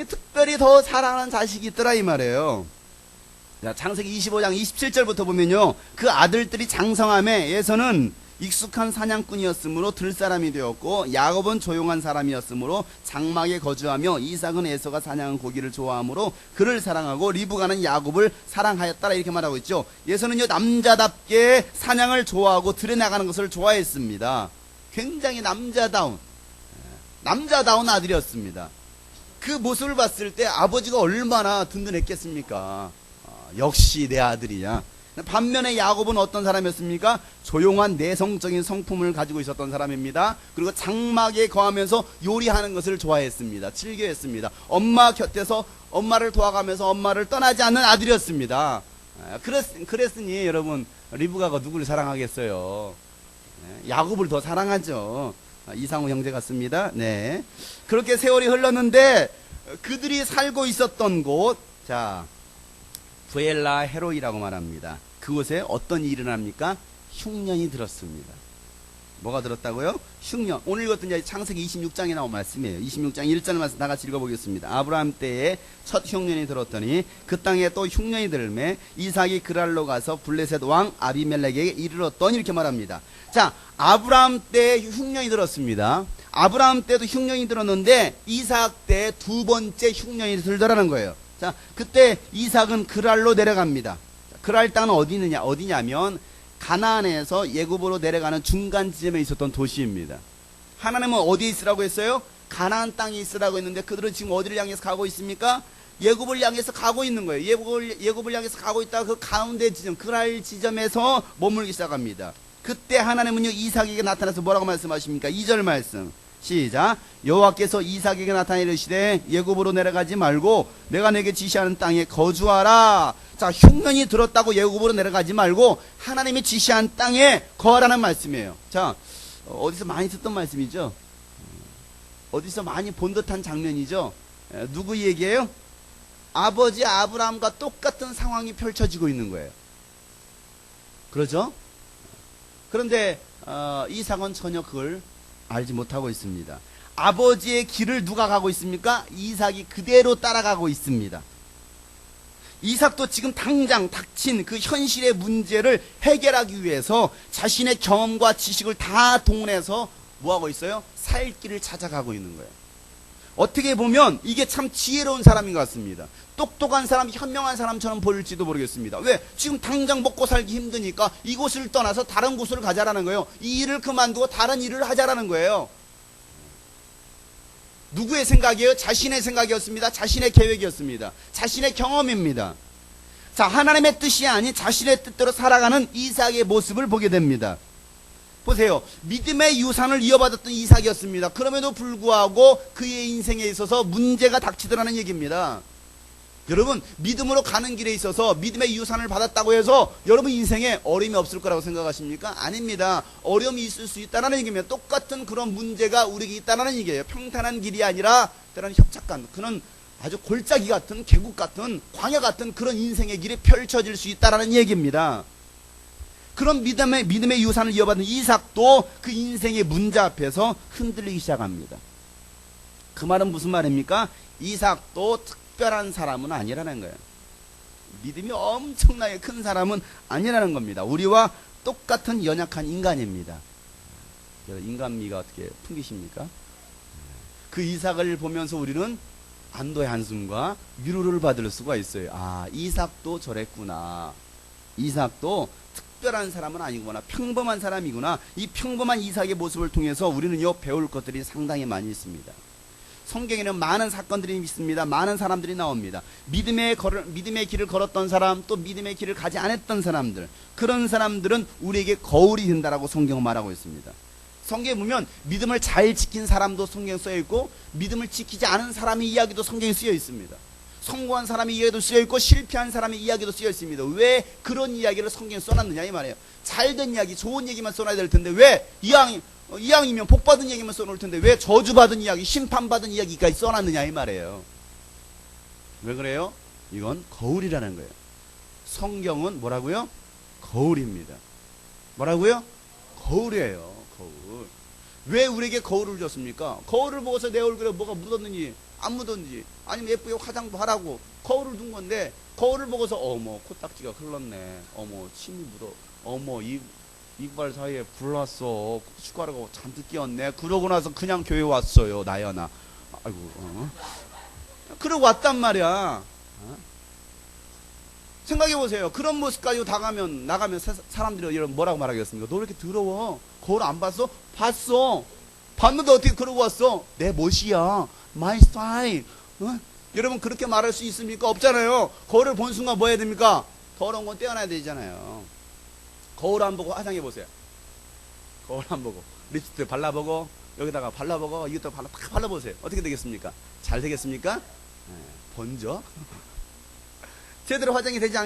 S9: 특별히 더 사랑하는 자식이 있더라 이 말이에요. 자, 창세기 25장 27절부터 보면요, 그 아들들이 장성함에 에서는 익숙한 사냥꾼이었으므로 들사람이 되었고 야곱은 조용한 사람이었으므로 장막에 거주하며 이삭은 에서가 사냥한 고기를 좋아하므로 그를 사랑하고 리브가는 야곱을 사랑하였다라 이렇게 말하고 있죠. 에서는요, 남자답게 사냥을 좋아하고 들에 나가는 것을 좋아했습니다. 굉장히 남자다운 아들이었습니다. 그 모습을 봤을 때 아버지가 얼마나 든든했겠습니까? 역시 내 아들이냐. 반면에 야곱은 어떤 사람이었습니까? 조용한 내성적인 성품을 가지고 있었던 사람입니다. 그리고 장막에 거하면서 요리하는 것을 좋아했습니다. 즐겨했습니다. 엄마 곁에서 엄마를 도와가면서 엄마를 떠나지 않는 아들이었습니다. 그랬으니 여러분 리브가가 누구를 사랑하겠어요? 네, 야곱을 더 사랑하죠. 이상우 형제 같습니다. 네. 그렇게 세월이 흘렀는데 그들이 살고 있었던 곳, 자, 부엘라 헤로이라고 말합니다. 그곳에 어떤 일이 일어납니까? 흉년이 들었습니다. 뭐가 들었다고요? 흉년. 오늘 읽었던 이제 창세기 26장에 나온 말씀이에요. 26장 1절 말씀 다 같이 읽어보겠습니다. 아브라함 때에 첫 흉년이 들었더니 그 땅에 또 흉년이 들매 이삭이 그랄로 가서 블레셋 왕 아비멜렉에게 이르렀더니 이렇게 말합니다. 자, 아브라함 때 흉년이 들었습니다. 아브라함 때도 흉년이 들었는데 이삭 때 두 번째 흉년이 들더라는 거예요. 자, 그때 이삭은 그랄로 내려갑니다. 그랄 땅은 어디냐면 가나안에서 예굽으로 내려가는 중간 지점에 있었던 도시입니다. 하나님은 어디에 있으라고 했어요? 가나안 땅에 있으라고 했는데 그들은 지금 어디를 향해서 가고 있습니까? 예굽을 향해서 가고 있는 거예요. 예굽을 향해서 가고 있다가 그 가운데 지점, 그랄 지점에서 머물기 시작합니다. 그때 하나님은요 이삭에게 나타나서 뭐라고 말씀하십니까? 2절 말씀 시작. 여호와께서 이삭에게 나타나 이르시되 예굽으로 내려가지 말고 내가 내게 지시하는 땅에 거주하라. 자, 흉년이 들었다고 예굽으로 내려가지 말고 하나님이 지시한 땅에 거하라는 말씀이에요. 자, 어디서 많이 듣던 말씀이죠. 어디서 많이 본 듯한 장면이죠. 누구 얘기예요? 아버지 아브라함과 똑같은 상황이 펼쳐지고 있는 거예요. 그러죠? 그런데 이삭은 전혀 그걸 알지 못하고 있습니다. 아버지의 길을 누가 가고 있습니까? 이삭이 그대로 따라가고 있습니다. 이삭도 지금 당장 닥친 그 현실의 문제를 해결하기 위해서 자신의 경험과 지식을 다 동원해서 뭐하고 있어요? 살 길을 찾아가고 있는 거예요. 어떻게 보면 이게 참 지혜로운 사람인 것 같습니다. 똑똑한 사람, 현명한 사람처럼 보일지도 모르겠습니다. 왜? 지금 당장 먹고 살기 힘드니까 이곳을 떠나서 다른 곳으로 가자라는 거예요. 이 일을 그만두고 다른 일을 하자라는 거예요. 누구의 생각이에요? 자신의 생각이었습니다. 자신의 계획이었습니다. 자신의 경험입니다. 자, 하나님의 뜻이 아닌 자신의 뜻대로 살아가는 이삭의 모습을 보게 됩니다. 보세요. 믿음의 유산을 이어받았던 이삭이었습니다. 그럼에도 불구하고 그의 인생에 있어서 문제가 닥치더라는 얘기입니다. 여러분, 믿음으로 가는 길에 있어서 믿음의 유산을 받았다고 해서 여러분 인생에 어려움이 없을 거라고 생각하십니까? 아닙니다. 어려움이 있을 수 있다는 얘기입니다. 똑같은 그런 문제가 우리에게 있다는 얘기예요. 평탄한 길이 아니라 때로는 협착한, 그런 아주 골짜기 같은, 계곡 같은, 광야 같은 그런 인생의 길이 펼쳐질 수 있다는 얘기입니다. 그런 믿음의 유산을 이어받은 이삭도 그 인생의 문제 앞에서 흔들리기 시작합니다. 그 말은 무슨 말입니까? 이삭도 특별한 사람은 아니라는 거예요. 믿음이 엄청나게 큰 사람은 아니라는 겁니다. 우리와 똑같은 연약한 인간입니다. 인간미가 어떻게 풍기십니까? 그 이삭을 보면서 우리는 안도의 한숨과 위로를 받을 수가 있어요. 아, 이삭도 저랬구나. 이삭도 특별한 사람은 아니구나. 평범한 사람이구나. 이 평범한 이삭의 모습을 통해서 우리는요 배울 것들이 상당히 많이 있습니다. 성경에는 많은 사건들이 있습니다. 많은 사람들이 나옵니다. 믿음의 길을 걸었던 사람, 또 믿음의 길을 가지 않았던 사람들, 그런 사람들은 우리에게 거울이 된다라고 성경은 말하고 있습니다. 성경에 보면 믿음을 잘 지킨 사람도 성경에 쓰여 있고 믿음을 지키지 않은 사람의 이야기도 성경에 쓰여 있습니다. 성공한 사람의 이야기도 쓰여 있고 실패한 사람의 이야기도 쓰여 있습니다. 왜 그런 이야기를 성경에 써놨느냐 이 말이에요. 잘된 이야기, 좋은 얘기만 써놔야 될 텐데 왜 이왕이면 복받은 얘기만 써놓을 텐데 왜 저주받은 이야기, 심판받은 이야기까지 써놨느냐 이 말이에요. 왜 그래요? 이건 거울이라는 거예요. 성경은 뭐라고요? 거울입니다. 뭐라고요? 거울이에요. 거울. 왜 우리에게 거울을 줬습니까? 거울을 보고서 내 얼굴에 뭐가 묻었는지 안 묻었는지 아니면 예쁘게 화장도 하라고 거울을 둔 건데 거울을 보고서 어머 코딱지가 흘렀네, 어머 침이 묻어, 어머 이빨 사이에 불 났어, 고춧가루가 잔뜩 끼었네. 그러고 나서 그냥 교회 왔어요. 나연아. 아이고 그러고 왔단 말이야. 생각해보세요. 그런 모습 가지고 나가면 사람들이 뭐라고 말하겠습니까? 너 왜 이렇게 더러워? 거울 안 봤어? 봤어. 봤는데 어떻게 그러고 왔어? 내 멋이야. 마이 스타일. 여러분 그렇게 말할 수 있습니까? 없잖아요. 거울을 본 순간 뭐 해야 됩니까? 더러운 건 떼어놔야 되잖아요. 거울 안 보고 화장해보세요. 거울 안 보고 립스틱 발라보고 여기다가 발라보고 이것도 발라보세요. 어떻게 되겠습니까? 잘 되겠습니까? 번져? 제대로 화장이 되지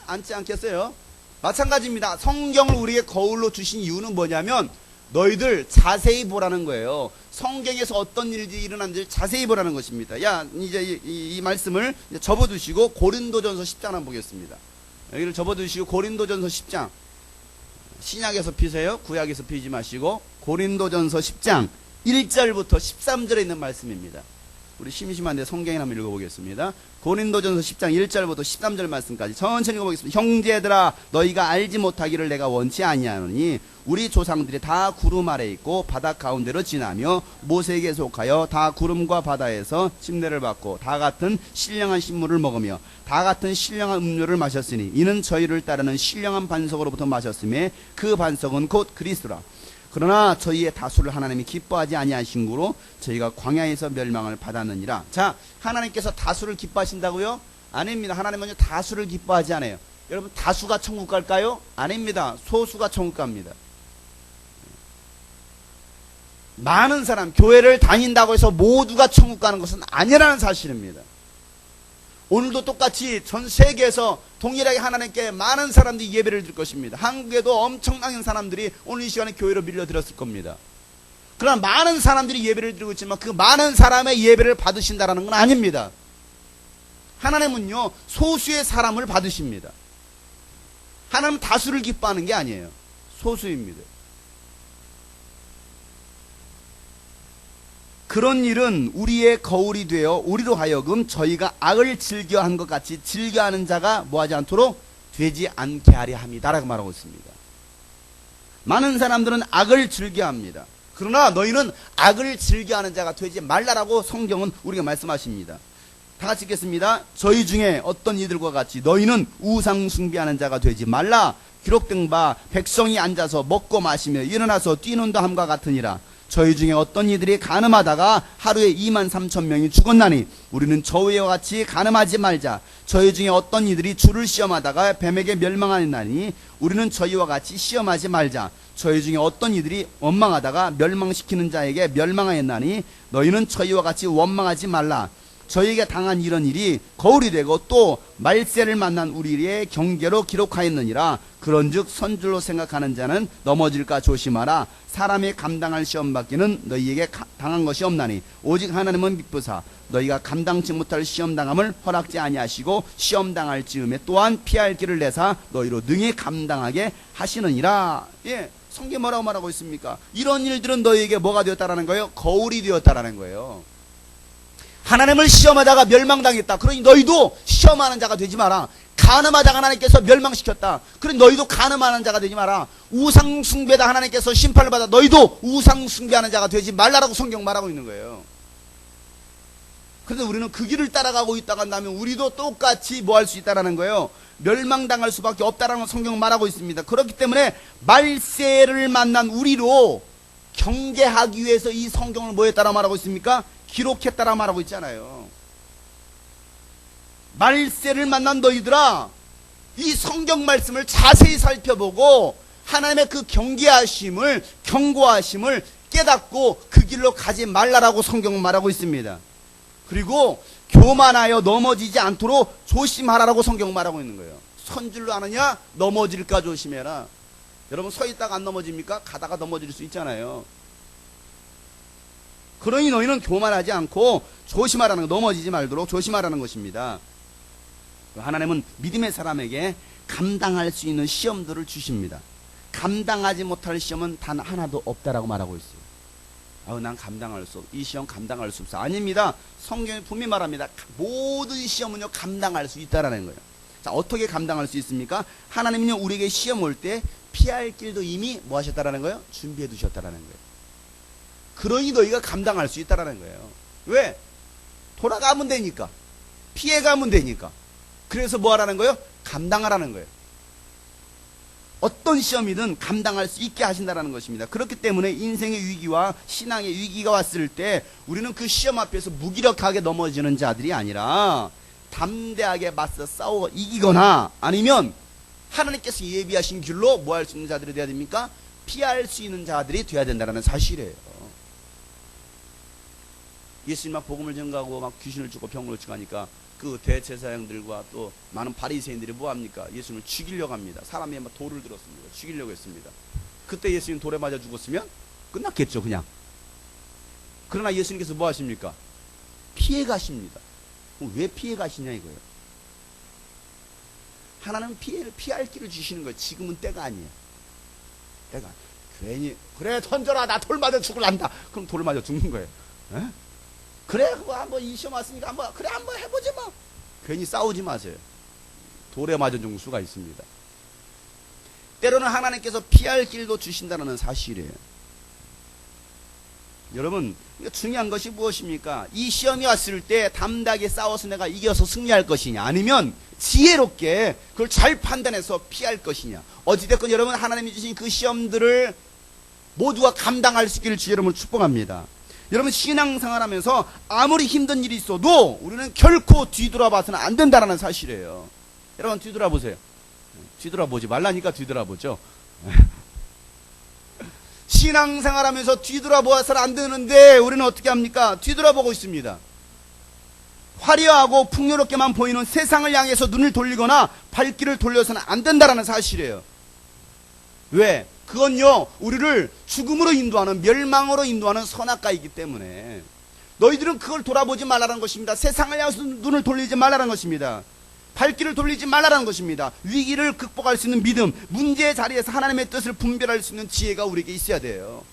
S9: 않지 않겠어요? 마찬가지입니다. 성경을 우리에게 거울로 주신 이유는 뭐냐면 너희들 자세히 보라는 거예요. 성경에서 어떤 일이 일어난지 자세히 보라는 것입니다. 야, 이제 이 말씀을 이제 접어두시고 고린도전서 10장 한번 보겠습니다. 여기를 접어두시고 고린도전서 10장. 신약에서 피세요. 구약에서 피지 마시고 고린도전서 10장 1절부터 13절에 있는 말씀입니다. 우리 심심한데 성경에 한번 읽어보겠습니다. 고린도전서 10장 1절부터 13절 말씀까지 천천히 읽어보겠습니다. 형제들아 너희가 알지 못하기를 내가 원치 아니하노니 우리 조상들이 다 구름 아래 있고 바다 가운데로 지나며 모세에게 속하여 다 구름과 바다에서 침례를 받고 다 같은 신령한 식물을 먹으며 다 같은 신령한 음료를 마셨으니 이는 저희를 따르는 신령한 반석으로부터 마셨음에 그 반석은 곧 그리스도라. 그러나 저희의 다수를 하나님이 기뻐하지 아니하신 구로 저희가 광야에서 멸망을 받았느니라. 자, 하나님께서 다수를 기뻐하신다고요? 아닙니다. 하나님은요 다수를 기뻐하지 않아요. 여러분 다수가 천국 갈까요? 아닙니다. 소수가 천국 갑니다. 많은 사람, 교회를 다닌다고 해서 모두가 천국 가는 것은 아니라는 사실입니다. 오늘도 똑같이 전 세계에서 동일하게 하나님께 많은 사람들이 예배를 드릴 것입니다. 한국에도 엄청난 사람들이 오늘 이 시간에 교회로 밀려들었을 겁니다. 그러나 많은 사람들이 예배를 드리고 있지만 그 많은 사람의 예배를 받으신다는 건 아닙니다. 하나님은요 소수의 사람을 받으십니다. 하나님은 다수를 기뻐하는 게 아니에요. 소수입니다. 그런 일은 우리의 거울이 되어 우리로 하여금 저희가 악을 즐겨한 것 같이 즐겨하는 자가 뭐하지 않도록 되지 않게 하려 함이다 라고 말하고 있습니다. 많은 사람들은 악을 즐겨합니다. 그러나 너희는 악을 즐겨하는 자가 되지 말라라고 성경은 우리가 말씀하십니다. 다 같이 읽겠습니다. 저희 중에 어떤 이들과 같이 너희는 우상 숭배하는 자가 되지 말라. 기록된 바 백성이 앉아서 먹고 마시며 일어나서 뛰는다 함과 같으니라. 저희 중에 어떤 이들이 가늠하다가 하루에 23,000명이 죽었나니 우리는 저희와 같이 가늠하지 말자. 저희 중에 어떤 이들이 주를 시험하다가 뱀에게 멸망하였나니 우리는 저희와 같이 시험하지 말자. 저희 중에 어떤 이들이 원망하다가 멸망시키는 자에게 멸망하였나니 너희는 저희와 같이 원망하지 말라. 저희에게 당한 이런 일이 거울이 되고 또 말세를 만난 우리의 경계로 기록하였느니라. 그런즉 선줄로 생각하는 자는 넘어질까 조심하라. 사람이 감당할 시험밖에는 너희에게 당한 것이 없나니 오직 하나님은 미쁘사 너희가 감당치 못할 시험당함을 허락지 아니하시고 시험당할 즈음에 또한 피할 길을 내사 너희로 능히 감당하게 하시느니라. 예, 성경 뭐라고 말하고 있습니까? 이런 일들은 너희에게 뭐가 되었다라는 거예요? 거울이 되었다라는 거예요. 하나님을 시험하다가 멸망당했다. 그러니 너희도 시험하는 자가 되지 마라. 간음하다가 하나님께서 멸망시켰다. 그러니 너희도 간음하는 자가 되지 마라. 우상 숭배다 하나님께서 심판을 받아 너희도 우상 숭배하는 자가 되지 말라라고 성경 말하고 있는 거예요. 그래서 우리는 그 길을 따라가고 있다가 한다면 우리도 똑같이 뭐 할 수 있다라는 거예요. 멸망당할 수밖에 없다라는 성경 말하고 있습니다. 그렇기 때문에 말세를 만난 우리로 경계하기 위해서 이 성경을 뭐 했다라 말하고 있습니까? 기록했다라 말하고 있잖아요. 말세를 만난 너희들아, 이 성경 말씀을 자세히 살펴보고 하나님의 그 경계하심을, 경고하심을 깨닫고 그 길로 가지 말라라고 성경은 말하고 있습니다. 그리고 교만하여 넘어지지 않도록 조심하라라고 성경은 말하고 있는 거예요. 선줄로 하느냐? 넘어질까 조심해라. 여러분 서 있다가 안 넘어집니까? 가다가 넘어질 수 있잖아요. 그러니 너희는 교만하지 않고 조심하라는 거, 넘어지지 말도록 조심하라는 것입니다. 하나님은 믿음의 사람에게 감당할 수 있는 시험들을 주십니다. 감당하지 못할 시험은 단 하나도 없다라고 말하고 있어요. 난 감당할 수 없어. 이 시험 감당할 수 없어. 아닙니다. 성경이 분명히 말합니다. 모든 시험은요 감당할 수 있다라는 거예요. 자, 어떻게 감당할 수 있습니까? 하나님은요 우리에게 시험 올 때 피할 길도 이미 뭐 하셨다라는 거예요? 준비해 두셨다라는 거예요. 그러니 너희가 감당할 수 있다라는 거예요. 왜? 돌아가면 되니까. 피해가면 되니까. 그래서 뭐 하라는 거예요? 감당하라는 거예요. 어떤 시험이든 감당할 수 있게 하신다라는 것입니다. 그렇기 때문에 인생의 위기와 신앙의 위기가 왔을 때 우리는 그 시험 앞에서 무기력하게 넘어지는 자들이 아니라 담대하게 맞서 싸워 이기거나 아니면 하나님께서 예비하신 길로 뭐 할 수 있는 자들이 되어야 됩니까? 피할 수 있는 자들이 되어야 된다는 사실이에요. 예수님 막 복음을 전가하고 막 귀신을 쫓고 병을 치고 하니까 그 대제사장들과 또 많은 바리새인들이 뭐합니까? 예수님을 죽이려고 합니다. 사람이 막 돌을 들었습니다. 죽이려고 했습니다. 그때 예수님 돌에 맞아 죽었으면 끝났겠죠, 그냥. 그러나 예수님께서 뭐 하십니까? 피해 가십니다. 왜 피해 가시냐 이거예요. 하나는 피해를 피할 길을 주시는 거예요. 지금은 때가 아니에요. 때가 괜히 그래 던져라 나 돌 맞아 죽을란다. 그럼 돌을 맞아 죽는 거예요. 에? 그래 그거 한번 이 시험 왔으니까 한번 그래 한번 해보지 뭐. 괜히 싸우지 마세요. 돌에 맞아 죽는 수가 있습니다. 때로는 하나님께서 피할 길도 주신다는 사실이에요. 여러분 중요한 것이 무엇입니까? 이 시험이 왔을 때 담대하게 싸워서 내가 이겨서 승리할 것이냐, 아니면 지혜롭게 그걸 잘 판단해서 피할 것이냐. 어찌됐건 여러분 하나님이 주신 그 시험들을 모두가 감당할 수 있기를 주 여러분을 축복합니다. 여러분 신앙생활 하면서 아무리 힘든 일이 있어도 우리는 결코 뒤돌아봐서는 안 된다는 사실이에요. 여러분 뒤돌아보세요. 뒤돌아보지 말라니까 뒤돌아보죠. 신앙생활 하면서 뒤돌아보아서는 안 되는데 우리는 어떻게 합니까? 뒤돌아보고 있습니다. 화려하고 풍요롭게만 보이는 세상을 향해서 눈을 돌리거나 발길을 돌려서는 안 된다는 사실이에요. 왜? 그건요 우리를 죽음으로 인도하는, 멸망으로 인도하는 선악과이기 때문에 너희들은 그걸 돌아보지 말라는 것입니다. 세상을 향해서 눈을 돌리지 말라는 것입니다. 발길을 돌리지 말라는 것입니다. 위기를 극복할 수 있는 믿음, 문제의 자리에서 하나님의 뜻을 분별할 수 있는 지혜가 우리에게 있어야 돼요.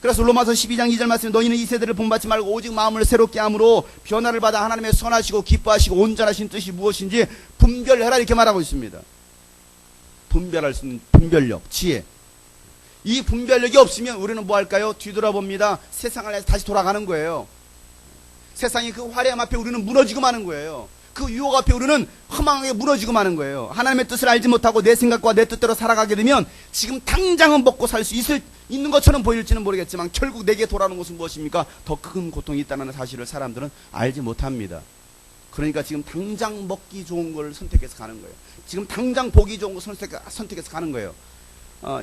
S9: 그래서 로마서 12장 2절 말씀에 너희는 이 세대를 본받지 말고 오직 마음을 새롭게 함으로 변화를 받아 하나님의 선하시고 기뻐하시고 온전하신 뜻이 무엇인지 분별해라 이렇게 말하고 있습니다. 분별할 수 있는 분별력, 지혜. 이 분별력이 없으면 우리는 뭐 할까요? 뒤돌아봅니다. 세상을 해서 다시 돌아가는 거예요. 세상이 그 화려함 앞에 우리는 무너지고 마는 거예요. 그 유혹 앞에 우리는 허망하게 무너지고 마는 거예요. 하나님의 뜻을 알지 못하고 내 생각과 내 뜻대로 살아가게 되면 지금 당장은 먹고 살 수 있는 것처럼 보일지는 모르겠지만 결국 내게 돌아오는 것은 무엇입니까? 더 큰 고통이 있다는 사실을 사람들은 알지 못합니다. 그러니까 지금 당장 먹기 좋은 걸 선택해서 가는 거예요. 지금 당장 보기 좋은 걸 선택해서 가는 거예요.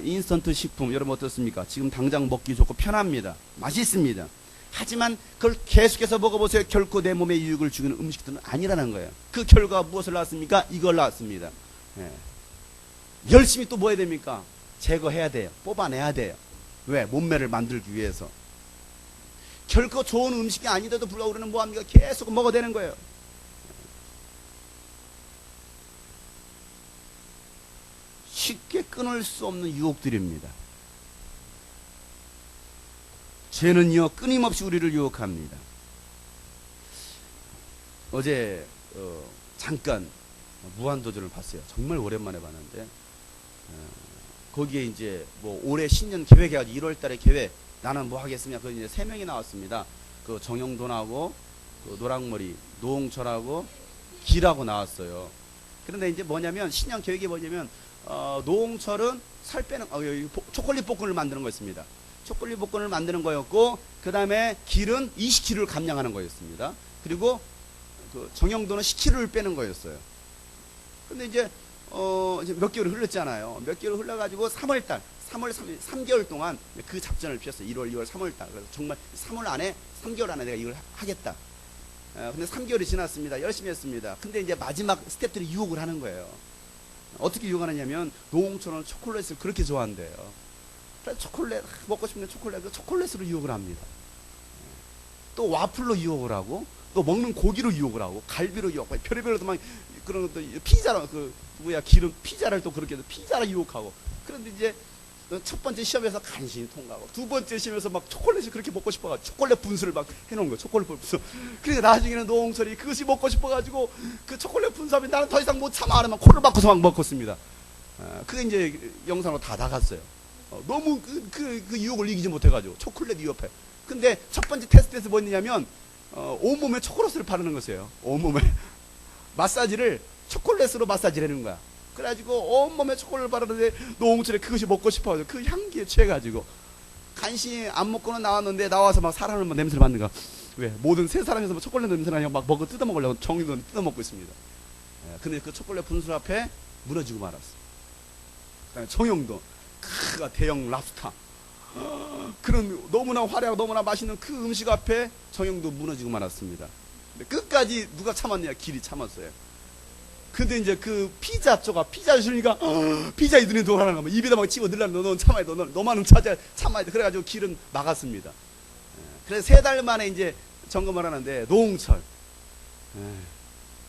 S9: 인스턴트 식품 여러분 어떻습니까? 지금 당장 먹기 좋고 편합니다. 맛있습니다. 하지만 그걸 계속해서 먹어보세요. 결코 내 몸에 유익을 주는 음식들은 아니라는 거예요. 그 결과가 무엇을 낳았습니까? 이걸 낳았습니다. 예. 열심히 또 뭐 해야 됩니까? 제거해야 돼요. 뽑아내야 돼요. 왜? 몸매를 만들기 위해서. 결코 좋은 음식이 아니더라도 불구하고 우리는 뭐합니까? 계속 먹어야 되는 거예요. 쉽게 끊을 수 없는 유혹들입니다. 죄는요 끊임없이 우리를 유혹합니다. 어제 잠깐 무한도전을 봤어요. 정말 오랜만에 봤는데 거기에 이제 뭐 올해 신년 계획해가지고 1월달에 계획 나는 뭐 하겠습니까? 그 이제 3명이 나왔습니다. 그 정영돈하고 그 노랑머리 노홍철하고 길하고 나왔어요. 그런데 이제 뭐냐면 신년 계획이 뭐냐면 노홍철은 살 빼는 초콜릿 볶음을 만드는 거였습니다. 초콜릿 볶음을 만드는 거였고 그 다음에 길은 20kg를 감량하는 거였습니다. 그리고 그 정영돈은 10kg를 빼는 거였어요. 근데 이제 몇 개월이 흘렀잖아요. 몇 개월 흘러가지고 3월달 3개월 동안 그 작전을 피웠어요. 1월, 2월, 3월달. 그래서 정말 3월 안에 3개월 안에 내가 이걸 하겠다. 근데 3개월이 지났습니다. 열심히 했습니다. 근데 이제 마지막 스태프들이 유혹을 하는 거예요. 어떻게 유혹하느냐면 노홍철은 초콜릿을 그렇게 좋아한대요. 그래서 초콜릿 먹고 싶은 초콜릿, 그 초콜릿으로 유혹을 합니다. 또 와플로 유혹을 하고 또 먹는 고기로 유혹을 하고 갈비로 유혹하고 별의별로 막 그런 것도 피자로 기름 피자를 또 그렇게 해서 피자로 유혹하고. 그런데 이제 첫 번째 시험에서 간신히 통과하고 두 번째 시험에서 막 초콜릿을 그렇게 먹고 싶어가지고 초콜릿 분수를 막 해놓은 거예요. 초콜릿 분수. 그러니까 나중에는 노홍철이 그것이 먹고 싶어가지고 그 초콜릿 분수하면 나는 더 이상 못 참아 하면 코를 막고서 막 먹었습니다. 그게 이제 영상으로 다 나갔어요. 너무 그 유혹을 이기지 못해가지고 초콜릿 유혹해. 근데 첫 번째 테스트에서 뭐냐면 온몸에 초콜릿을 바르는 것이에요. 온몸에 마사지를 초콜릿으로 마사지를 하는 거야. 그래가지고 온몸에 초콜릿을 바르는데 노홍철이 그것이 먹고 싶어가지고 그 향기에 취해가지고 간신히 안 먹고는 나왔는데 나와서 막 사람을 막 냄새를 맡는 거야. 왜? 모든 세 사람에서 막 초콜릿 냄새 나냐고 막 먹어 뜯어먹으려고 정의도 뜯어먹고 있습니다. 근데 그 초콜릿 분수 앞에 무너지고 말았어. 그다음에 정영도 그가 대형 랍스타 그런 너무나 화려하고 너무나 맛있는 그 음식 앞에 정영도 무너지고 말았습니다. 끝까지 누가 참았냐? 길이 참았어요. 근데 이제 그 피자 조각, 피자 주니까 피자 이 눈에 돌아가는 거야. 입에다 막 집어 넣으려면 너는 참아야 돼. 너만은 참아야 돼. 그래가지고 길은 막았습니다. 그래서 3달 만에 이제 점검을 하는데 노홍철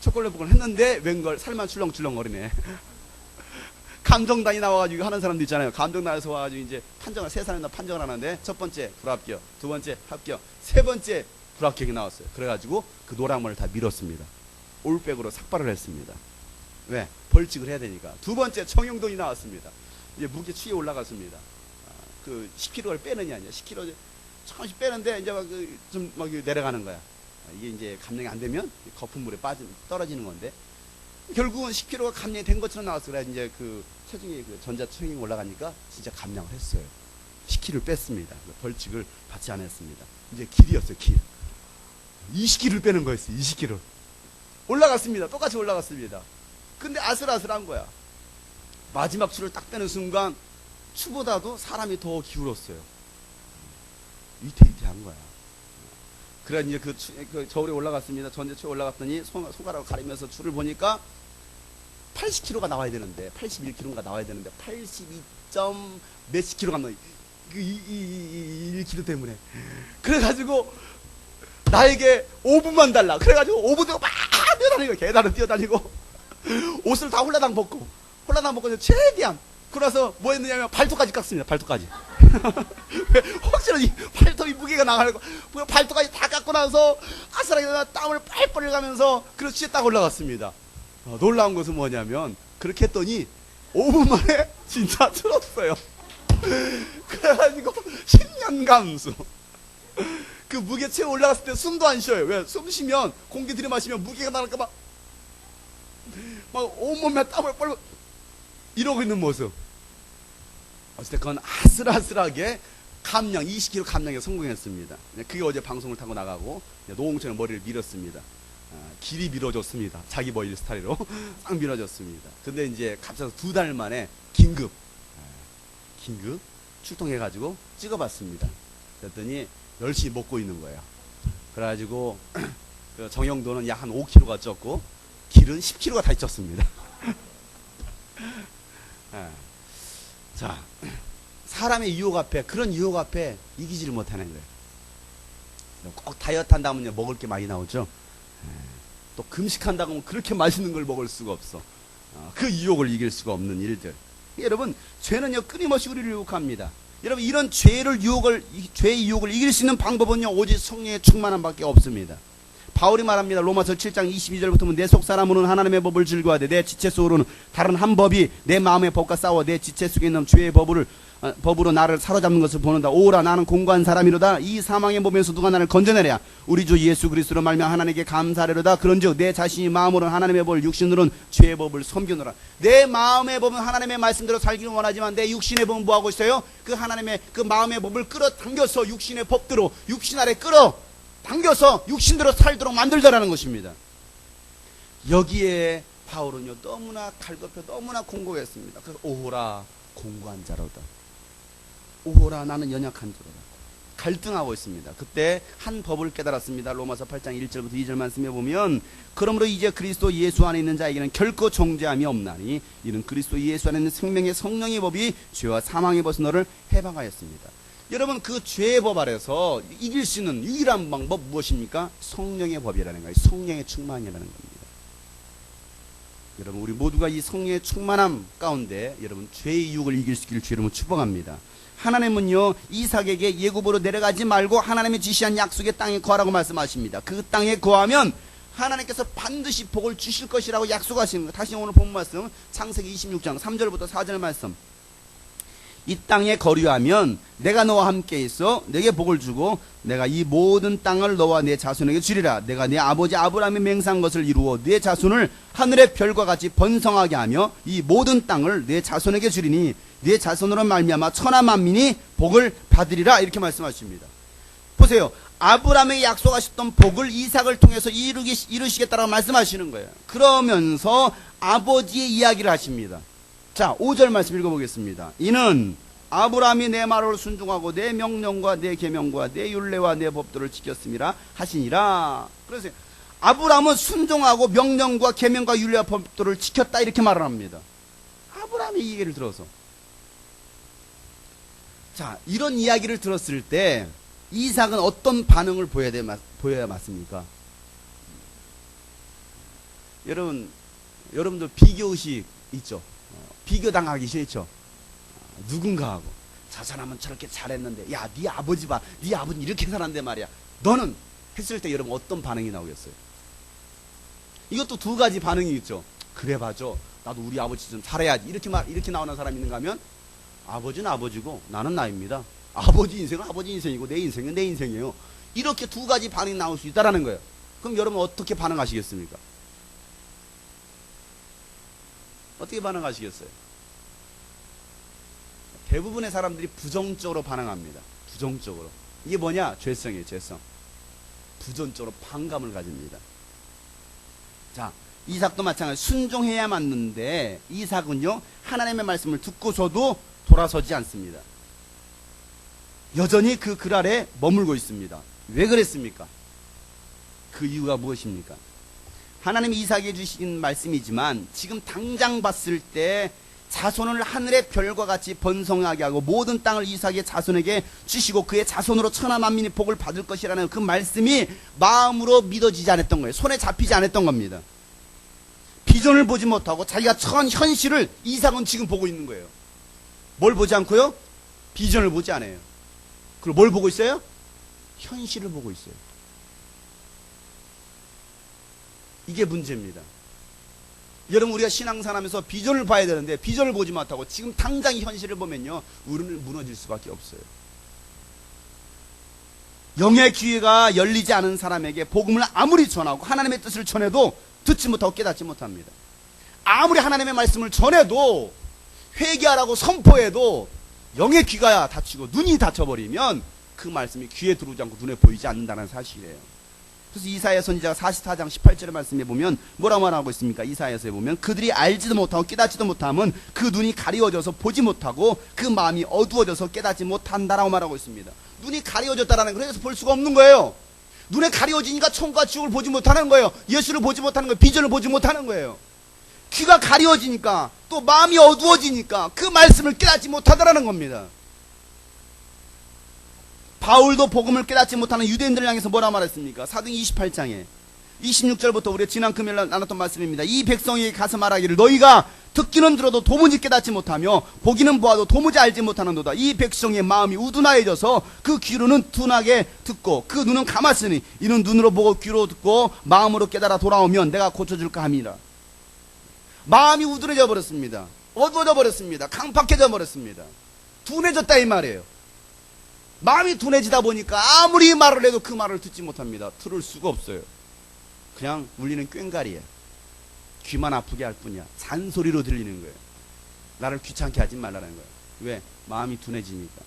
S9: 초콜릿 복을 했는데 웬걸 살만 출렁출렁 거리네. 감정단이 나와가지고 하는 사람도 있잖아요. 감정단에서 와가지고 이제 판정을 3사람이나 판정을 하는데 첫 번째 불합격, 두 번째 합격, 세 번째 불합격이 나왔어요. 그래가지고 그 노랑물을 다 밀었습니다. 올백으로 삭발을 했습니다. 왜? 벌칙을 해야 되니까. 두 번째 정영돈이 나왔습니다. 이제 무게 추위에 올라갔습니다. 그 10kg를 빼느냐, 이제 10kg 조금씩 빼는데 이제 막 내려가는 거야. 이게 이제 감량이 안 되면 거품물에 떨어지는 건데 결국은 10kg가 감량이 된 것처럼 나왔어요. 그래 이제 그 체중이 그 전자체중이 올라가니까 진짜 감량을 했어요. 10kg를 뺐습니다. 벌칙을 받지 않았습니다. 이제 길이었어요. 길. 20kg를 빼는 거였어요. 20kg. 올라갔습니다. 똑같이 올라갔습니다. 근데 아슬아슬한 거야. 마지막 추를 딱 빼는 순간 추보다도 사람이 더 기울었어요. 위태위태한 거야. 그래 이제 그 저울에 올라갔습니다. 전제추에 올라갔더니 손가락을 가리면서 추를 보니까 80kg가 나와야 되는데 81kg가 나와야 되는데 82점 몇십 킬로가 나와. 그 1kg 때문에. 그래가지고 나에게 5분만 달라. 그래가지고 5분 동안 막 뛰어다니고 계단을 뛰어다니고 옷을 다 홀라당 벗고 최대한 그래서 뭐 했느냐면 발톱까지 깎습니다. 발톱까지. 혹시나 이 발톱이 무게가 나가고 발톱까지 다 깎고 나서 아슬하게 땀을 뻘뻘 흘려가면서 그렇지 딱 올라갔습니다. 놀라운 것은 뭐냐면 그렇게 했더니 5분 만에 진짜 틀었어요. 그래가지고 10년 감수. 그 무게체에 올라갔을 때 숨도 안 쉬어요. 왜? 숨 쉬면 공기 들이마시면 무게가 나갈까봐 막 온몸에 땀을 뻘뻘 이러고 있는 모습. 어쨌든 아슬아슬하게 감량 20kg 감량에 성공했습니다. 그게 어제 방송을 타고 나가고 노홍철의 머리를 밀었습니다. 길이 밀어줬습니다. 자기 머리 스타일로 싹 밀어줬습니다. 근데 이제 갑자기 2달 만에 긴급 출동해가지고 찍어봤습니다. 그랬더니 열심히 먹고 있는 거예요. 그래가지고 정영도는 약 한 5kg가 쪘고 길은 10kg가 다 쪘습니다. 자, 사람의 유혹 앞에, 그런 유혹 앞에 이기지를 못하는 거예요. 꼭 다이어트 한다면 먹을 게 많이 나오죠. 또 금식한다고 하면 그렇게 맛있는 걸 먹을 수가 없어. 그 유혹을 이길 수가 없는 일들. 여러분, 죄는요 끊임없이 우리를 유혹합니다. 여러분, 이런 죄의 유혹을 이길 수 있는 방법은요 오직 성령의 충만함밖에 없습니다. 바울이 말합니다. 로마서 7장 22절부터 보면 내 속사람으로는 하나님의 법을 즐거워하되 내 지체 속으로는 다른 한 법이 내 마음의 법과 싸워 내 지체 속에 있는 죄의 법으로 나를 사로잡는 것을 보는다. 오라 나는 공고한 사람이로다. 이 사망의 몸에서 누가 나를 건져내랴. 우리 주 예수 그리스도로 말미암아 하나님께 감사하리로다. 그런즉 내 자신이 마음으로는 하나님의 법을 육신으로는 죄의 법을 섬기노라. 내 마음의 법은 하나님의 말씀대로 살기를 원하지만 내 육신의 법은 뭐하고 있어요? 그 하나님의 그 마음의 법을 끌어당겨서 육신의 법대로 육신 아래 당겨서 육신대로 살도록 만들자라는 것입니다. 여기에 바울은요 너무나 갈급해 너무나 공고했습니다. 그래서 오호라 공고한 자로다. 오호라 나는 연약한 자로다. 갈등하고 있습니다. 그때 한 법을 깨달았습니다. 로마서 8장 1절부터 2절 말씀에 보면 그러므로 이제 그리스도 예수 안에 있는 자에게는 결코 정죄함이 없나니 이는 그리스도 예수 안에 있는 생명의 성령의 법이 죄와 사망의 벗은 너를 해방하였습니다. 여러분, 그 죄의 법 아래서 이길 수 있는 유일한 방법 무엇입니까? 성령의 법이라는 거예요. 성령의 충만이라는 겁니다. 여러분, 우리 모두가 이 성령의 충만함 가운데 여러분 죄의 유혹을 이길 수 있기를 주님을 축복합니다. 하나님은요 이삭에게 예굽으로 내려가지 말고 하나님의 지시한 약속의 땅에 거하라고 말씀하십니다. 그 땅에 거하면 하나님께서 반드시 복을 주실 것이라고 약속하시는 거예요. 다시 오늘 본 말씀 창세기 26장 3절부터 4절 말씀. 이 땅에 거류하면 내가 너와 함께 있어 내게 복을 주고 내가 이 모든 땅을 너와 내 자손에게 주리라. 내가 내 아버지 아브라함의 맹세한 것을 이루어 내 자손을 하늘의 별과 같이 번성하게 하며 이 모든 땅을 내 자손에게 주리니 내 자손으로 말미암아 천하 만민이 복을 받으리라. 이렇게 말씀하십니다. 보세요. 아브라함에게 약속하셨던 복을 이삭을 통해서 이루시겠다라고 말씀하시는 거예요. 그러면서 아버지의 이야기를 하십니다. 자, 5절 말씀 읽어보겠습니다. 이는 아브라함이 내 말을 순종하고 내 명령과 내 계명과 내 율례와 내 법도를 지켰음이라 하시니라. 그래서 아브라함은 순종하고 명령과 계명과 율례와 법도를 지켰다 이렇게 말을 합니다. 아브라함의 이 얘기를 들어서. 자, 이런 이야기를 들었을 때 이삭은 어떤 반응을 보여야 맞습니까? 여러분들 비교의식 있죠? 비교당하기 싫죠? 누군가하고 저 사람은 저렇게 잘했는데 야, 네 아버지 봐, 네 아버지 이렇게 살았는데 말이야, 너는 했을 때 여러분 어떤 반응이 나오겠어요? 이것도 두 가지 반응이 있죠. 그래 봐줘, 나도 우리 아버지 좀 잘해야지, 이렇게 나오는 사람이 있는가 하면 아버지는 아버지고 나는 나입니다. 아버지 인생은 아버지 인생이고 내 인생은 내 인생이에요. 이렇게 두 가지 반응이 나올 수 있다라는 거예요. 그럼 여러분 어떻게 반응하시겠습니까? 어떻게 반응하시겠어요? 대부분의 사람들이 부정적으로 반응합니다. 부정적으로. 이게 뭐냐? 죄성이에요, 죄성. 부정적으로 반감을 가집니다. 자, 이삭도 마찬가지. 순종해야 맞는데 이삭은요, 하나님의 말씀을 듣고서도 돌아서지 않습니다. 여전히 그 글 아래 머물고 있습니다. 왜 그랬습니까? 그 이유가 무엇입니까? 하나님이 이삭에게 주신 말씀이지만 지금 당장 봤을 때 자손을 하늘의 별과 같이 번성하게 하고 모든 땅을 이삭의 자손에게 주시고 그의 자손으로 천하 만민이 복을 받을 것이라는 그 말씀이 마음으로 믿어지지 않았던 거예요. 손에 잡히지 않았던 겁니다. 비전을 보지 못하고 자기가 처한 현실을 이삭은 지금 보고 있는 거예요. 뭘 보지 않고요? 비전을 보지 않아요. 그리고 뭘 보고 있어요? 현실을 보고 있어요. 이게 문제입니다. 여러분, 우리가 신앙생활하면서 비전을 봐야 되는데 비전을 보지 못하고 지금 당장 이 현실을 보면요, 우리는 무너질 수밖에 없어요. 영의 귀가 열리지 않은 사람에게 복음을 아무리 전하고 하나님의 뜻을 전해도 듣지 못하고 깨닫지 못합니다. 아무리 하나님의 말씀을 전해도 회개하라고 선포해도 영의 귀가 닫히고 눈이 닫혀버리면 그 말씀이 귀에 들어오지 않고 눈에 보이지 않는다는 사실이에요. 그래서 이사야 선지자가 44장 18절의 말씀에 보면 뭐라고 말하고 있습니까? 이사야서에 보면 그들이 알지도 못하고 깨닫지도 못하면 그 눈이 가리워져서 보지 못하고 그 마음이 어두워져서 깨닫지 못한다라고 말하고 있습니다. 눈이 가리워졌다라는 거, 그래서 볼 수가 없는 거예요. 눈에 가리워지니까 천국과 지옥을 보지 못하는 거예요. 예수를 보지 못하는 거예요. 비전을 보지 못하는 거예요. 귀가 가리워지니까 또 마음이 어두워지니까 그 말씀을 깨닫지 못하더라는 겁니다. 바울도 복음을 깨닫지 못하는 유대인들을 향해서 뭐라 말했습니까? 사도행 28장에 26절부터 우리가 지난 금요일 나눴던 말씀입니다. 이 백성에게 가서 말하기를 너희가 듣기는 들어도 도무지 깨닫지 못하며 보기는 보아도 도무지 알지 못하는도다. 이 백성의 마음이 우둔하여져서 그 귀로는 둔하게 듣고 그 눈은 감았으니 이는 눈으로 보고 귀로 듣고 마음으로 깨달아 돌아오면 내가 고쳐줄까 함이라. 마음이 우둔해져 버렸습니다. 어두워져 버렸습니다. 강팍해져 버렸습니다. 둔해졌다 이 말이에요. 마음이 둔해지다 보니까 아무리 말을 해도 그 말을 듣지 못합니다. 들을 수가 없어요. 그냥 울리는 꽹과리야. 귀만 아프게 할 뿐이야. 잔소리로 들리는 거예요. 나를 귀찮게 하지 말라는 거예요. 왜? 마음이 둔해지니까.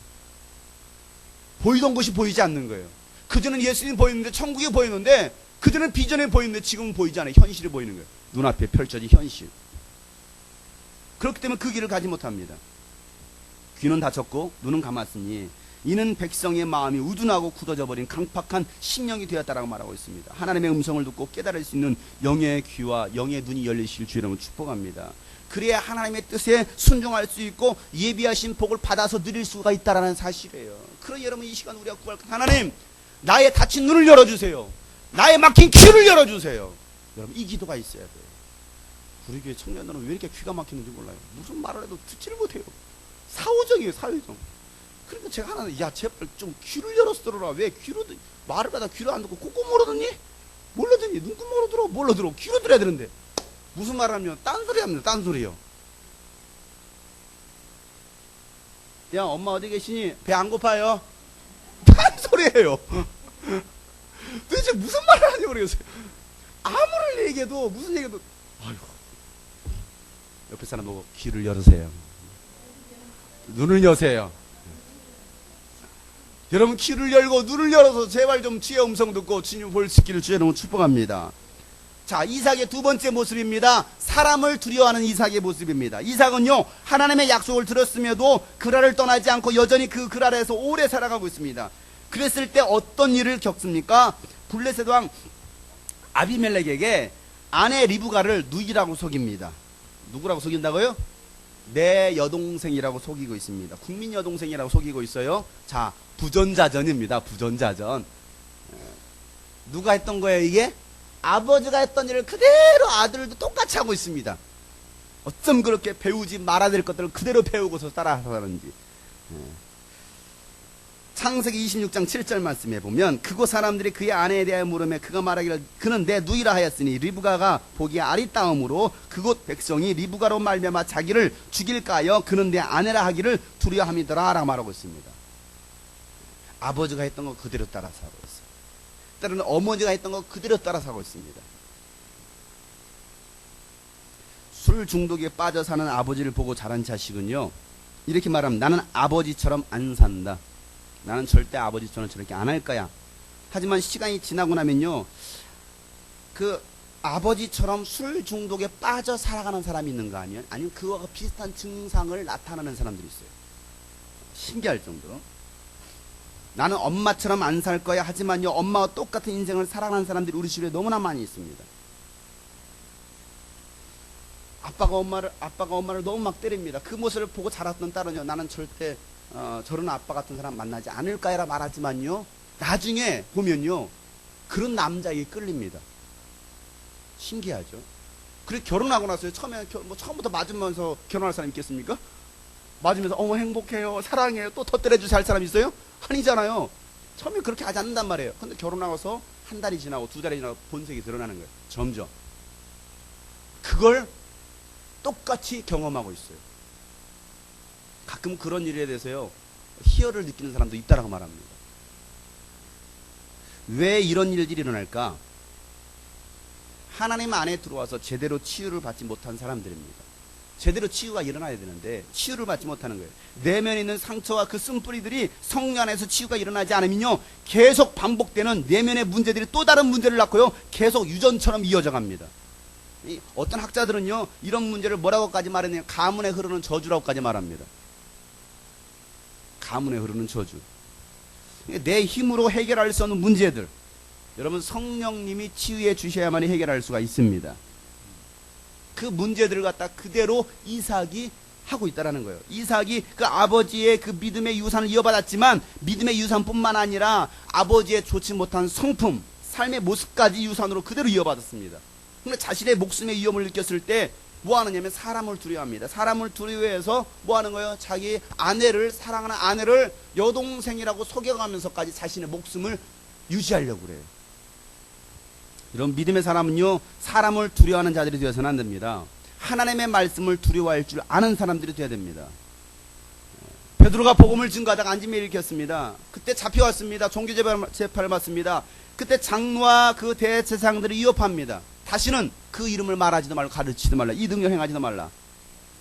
S9: 보이던 것이 보이지 않는 거예요. 그전엔 예수님 보이는데, 천국이 보이는데, 그전엔 비전에 보이는데 지금은 보이지 않아요. 현실이 보이는 거예요. 눈앞에 펼쳐진 현실. 그렇기 때문에 그 길을 가지 못합니다. 귀는 닫혔고 눈은 감았으니 이는 백성의 마음이 우둔하고 굳어져 버린 강팍한 심령이 되었다라고 말하고 있습니다. 하나님의 음성을 듣고 깨달을 수 있는 영의 귀와 영의 눈이 열리실 주 여러분 축복합니다. 그래야 하나님의 뜻에 순종할 수 있고 예비하신 복을 받아서 누릴 수가 있다라는 사실이에요. 그러니 여러분 이 시간 우리가 구할 것, 하나님 나의 닫힌 눈을 열어주세요. 나의 막힌 귀를 열어주세요. 여러분 이 기도가 있어야 돼요. 우리 교회 청년들은 왜 이렇게 귀가 막히는지 몰라요. 무슨 말을 해도 듣지를 못해요. 사오정이에요, 사오정. 그러니까 제가 하나, 야 제발 좀 귀를 열어서 들어라. 왜 귀로 말을 하다 귀로 안 듣고 콧구멍으로 듣니? 뭘로 듣니? 눈구멍으로 들어? 뭘로 들어? 귀로 들어야 되는데 무슨 말을 하면 딴소리 합니다. 딴소리요. 야 엄마 어디 계시니? 배 안 고파요? 딴소리예요. 도대체 무슨 말을 하는지 모르겠어요. 아무리 얘기해도 무슨 얘기해도 아이고. 옆에 사람 보고 귀를 열으세요. 눈을 여세요. 여러분 귀를 열고 눈을 열어서 제발 좀 주의 음성 듣고 주님 볼 수 있기를 주의 이름으로 축복합니다. 자, 이삭의 두 번째 모습입니다. 사람을 두려워하는 이삭의 모습입니다. 이삭은요 하나님의 약속을 들었음에도 그랄을 떠나지 않고 여전히 그 그랄에서 오래 살아가고 있습니다. 그랬을 때 어떤 일을 겪습니까? 블레셋 왕 아비멜렉에게 아내 리브가를 누이라고 속입니다. 누구라고 속인다고요? 내 여동생이라고 속이고 있습니다. 국민 여동생이라고 속이고 있어요. 자, 부전자전입니다. 부전자전. 누가 했던 거예요, 이게? 아버지가 했던 일을 그대로 아들도 똑같이 하고 있습니다. 어쩜 그렇게 배우지 말아야 될 것들을 그대로 배우고서 따라하는지. 창세기 26장 7절 말씀에 보면 그곳 사람들이 그의 아내에 대하여 물으며 그가 말하기를 그는 내 누이라 하였으니 리브가가 보기에 아리따움으로 그곳 백성이 리브가로 말미암아 자기를 죽일까 하여 그는 내 아내라 하기를 두려워함이더라 라고 말하고 있습니다. 아버지가 했던 거 그대로 따라서 하고 있어요. 때로는 어머니가 했던 거 그대로 따라서 하고 있습니다. 술 중독에 빠져 사는 아버지를 보고 자란 자식은요, 이렇게 말하면 나는 아버지처럼 안 산다. 나는 절대 아버지처럼 저렇게 안 할 거야. 하지만 시간이 지나고 나면요, 그 아버지처럼 술 중독에 빠져 살아가는 사람이 있는가 하면, 아니면 그와 비슷한 증상을 나타내는 사람들이 있어요. 신기할 정도로. 나는 엄마처럼 안 살 거야. 하지만요, 엄마와 똑같은 인생을 살아가는 사람들이 우리 주위에 너무나 많이 있습니다. 아빠가 엄마를 너무 막 때립니다. 그 모습을 보고 자랐던 딸은요, 나는 절대 저런 아빠 같은 사람 만나지 않을 거야라 말하지만요, 나중에 보면요, 그런 남자에게 끌립니다. 신기하죠? 그리고 결혼하고 나서요, 처음부터 맞으면서 결혼할 사람 있겠습니까? 맞으면서 어머 행복해요, 사랑해요, 또 더 때려주서 할 사람 있어요? 아니잖아요. 처음에 그렇게 하지 않는단 말이에요. 근데 결혼하고서 한 달이 지나고 두 달이 지나고 본색이 드러나는 거예요. 점점. 그걸 똑같이 경험하고 있어요. 가끔 그런 일에 대해서요, 희열을 느끼는 사람도 있다라고 말합니다. 왜 이런 일들이 일어날까? 하나님 안에 들어와서 제대로 치유를 받지 못한 사람들입니다. 제대로 치유가 일어나야 되는데 치유를 받지 못하는 거예요. 내면에 있는 상처와 그 쓴뿌리들이 성령 안에서 치유가 일어나지 않으면요, 계속 반복되는 내면의 문제들이 또 다른 문제를 낳고요, 계속 유전처럼 이어져 갑니다. 어떤 학자들은요, 이런 문제를 뭐라고까지 말했냐면 가문에 흐르는 저주라고까지 말합니다. 가문에 흐르는 저주. 내 힘으로 해결할 수 없는 문제들, 여러분 성령님이 치유해 주셔야만이 해결할 수가 있습니다. 그 문제들을 갖다 그대로 이삭이 하고 있다라는 거예요. 이삭이 그 아버지의 그 믿음의 유산을 이어받았지만 믿음의 유산뿐만 아니라 아버지의 좋지 못한 성품, 삶의 모습까지 유산으로 그대로 이어받았습니다. 근데 자신의 목숨의 위험을 느꼈을 때 뭐 하느냐면 사람을 두려워합니다. 사람을 두려워해서 뭐 하는 거예요? 자기 아내를, 사랑하는 아내를 여동생이라고 속여가면서까지 자신의 목숨을 유지하려고 그래요. 이런 믿음의 사람은요, 사람을 두려워하는 자들이 되어서는 안 됩니다. 하나님의 말씀을 두려워할 줄 아는 사람들이 되어야 됩니다. 베드로가 복음을 증거하다가 안짐을 일으켰습니다. 그때 잡혀왔습니다. 종교재판을 받습니다. 그때 장로와 그 대제사장들이 위협합니다. 다시는 그 이름을 말하지도 말고 가르치지도 말라, 이 능력 행하지도 말라.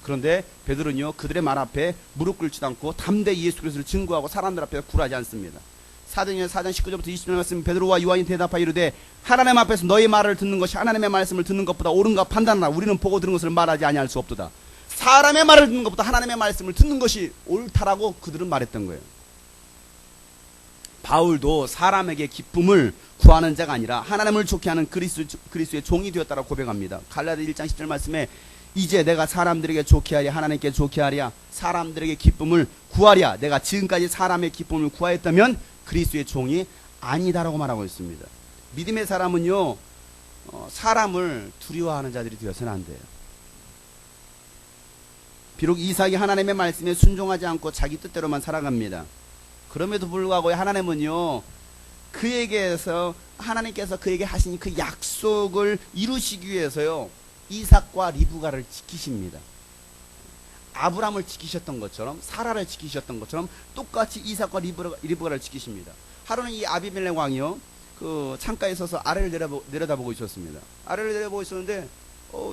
S9: 그런데 베드로는요, 그들의 말 앞에 무릎 꿇지도 않고 담대히 예수 그리스도를 증거하고 사람들 앞에 굴하지 않습니다. 사도행전 4장 19절부터 20절 말씀, 베드로와 요한이 대답하여 이르되 하나님 앞에서 너희 말을 듣는 것이 하나님의 말씀을 듣는 것보다 옳은가 판단하라. 우리는 보고 들은 것을 말하지 아니할 수 없도다. 사람의 말을 듣는 것보다 하나님의 말씀을 듣는 것이 옳다라고 그들은 말했던 거예요. 바울도 사람에게 기쁨을 구하는 자가 아니라 하나님을 좋게 하는 그리스도의 종이 되었다라고 고백합니다. 갈라디아 1장 10절 말씀에 이제 내가 사람들에게 좋게 하랴 하나님께 좋게 하랴 사람들에게 기쁨을 구하랴, 내가 지금까지 사람의 기쁨을 구하였다면 그리스도의 종이 아니다라고 말하고 있습니다. 믿음의 사람은요, 사람을 두려워하는 자들이 되어서는 안 돼요. 비록 이삭이 하나님의 말씀에 순종하지 않고 자기 뜻대로만 살아갑니다. 그럼에도 불구하고 하나님은요, 하나님께서 그에게 하신 그 약속을 이루시기 위해서요, 이삭과 리브가를 지키십니다. 아브람을 지키셨던 것처럼, 사라를 지키셨던 것처럼 똑같이 이삭과 리브가를 지키십니다. 하루는 이 아비멜렉 왕이요, 그 창가에 서서 아래를 내려다보고 있었습니다. 아래를 내려보고 있었는데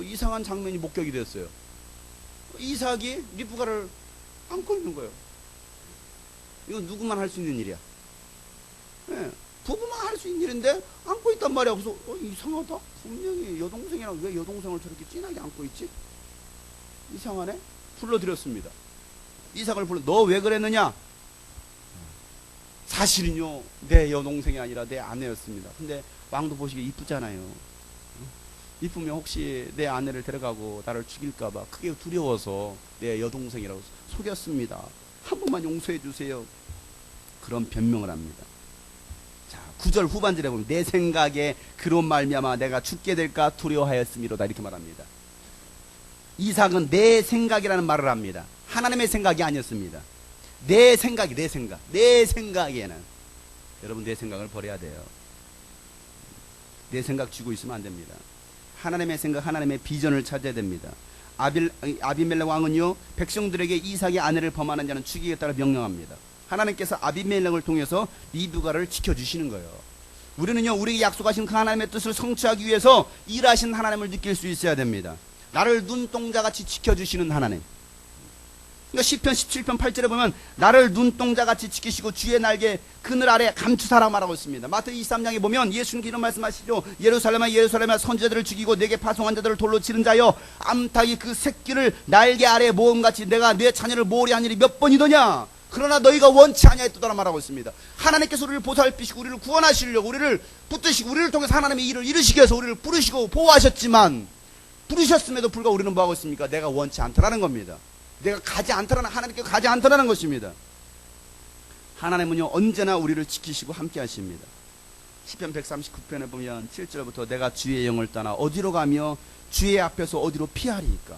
S9: 이상한 장면이 목격이 됐어요. 이삭이 리브가를 안고 있는 거예요. 이건 누구만 할 수 있는 일이야. 네, 부부만 할 수 있는 일인데 안고 있단 말이야. 그래서 이상하다. 분명히 여동생이랑 왜 여동생을 저렇게 진하게 안고 있지? 이상하네. 불러드렸습니다. 이삭을 너 왜 그랬느냐? 사실은요, 내 여동생이 아니라 내 아내였습니다. 근데 왕도 보시기에 이쁘잖아요. 이쁘면 혹시 내 아내를 데려가고 나를 죽일까봐 크게 두려워서 내 여동생이라고 속였습니다. 한 번만 용서해 주세요. 그런 변명을 합니다. 자, 9절 후반절에 보면 내 생각에 그런 말미암아 내가 죽게 될까 두려워하였음이로다 이렇게 말합니다. 이삭은 내 생각이라는 말을 합니다. 하나님의 생각이 아니었습니다. 내 생각이 내 생각에는 여러분 내 생각을 버려야 돼요. 내 생각 쥐고 있으면 안 됩니다. 하나님의 생각, 하나님의 비전을 찾아야 됩니다. 아비멜렉 왕은요, 백성들에게 이삭의 아내를 범하는 자는 죽이겠다고 명령합니다. 하나님께서 아비멜렉을 통해서 리브가를 지켜주시는 거예요. 우리는요, 우리에게 약속하신 그 하나님의 뜻을 성취하기 위해서 일하신 하나님을 느낄 수 있어야 됩니다. 나를 눈동자같이 지켜주시는 하나님. 그러니까 시편 17편 8절에 보면 나를 눈동자같이 지키시고 주의 날개 그늘 아래 감추사라 말하고 있습니다. 마태 23장에 보면 예수님께 이런 말씀하시죠. 예루살렘아 예루살렘아 선지자들을 죽이고 내게 파송한 자들을 돌로 치른 자여 암탉이 그 새끼를 날개 아래 모음같이 내가 내 자녀를 모으리 한 일이 몇 번이더냐. 그러나 너희가 원치 아니하였도다 말하고 있습니다. 하나님께서 우리를 보살피시고 우리를 구원하시려고 우리를 붙드시고 우리를 통해서 하나님의 일을 이루시기 위해서 우리를 부르시고 보호하셨지만 부르셨음에도 불구하고 우리는 뭐하고 있습니까? 내가 원치 않더라는 겁니다. 내가 가지 않더라는, 하나님께 가지 않더라는 것입니다. 하나님은요 언제나 우리를 지키시고 함께 하십니다. 시편 139편에 보면 7절부터 내가 주의 영을 떠나 어디로 가며 주의 앞에서 어디로 피하리이까.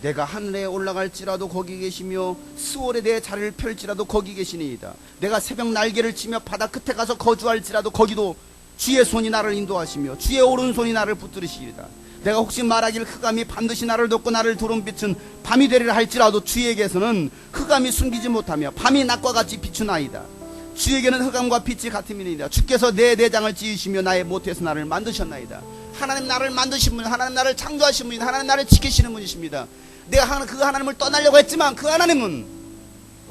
S9: 내가 하늘에 올라갈지라도 거기 계시며 스월에 내 자리를 펼지라도 거기 계시니이다. 내가 새벽 날개를 치며 바다 끝에 가서 거주할지라도 거기도 주의 손이 나를 인도하시며 주의 오른손이 나를 붙들으시리다. 내가 혹시 말하길 흑암이 반드시 나를 덮고 나를 두른 빛은 밤이 되리라 할지라도 주에게서는 흑암이 숨기지 못하며 밤이 낮과 같이 비추나이다. 주에게는 흑암과 빛이 같음이니이다. 주께서 내 내장을 지으시며 나의 모태에서 나를 만드셨나이다. 하나님 나를 만드신 분, 하나님 나를 창조하신 분이다. 하나님 나를 지키시는 분이십니다. 내가 그 하나님을 떠나려고 했지만 그 하나님은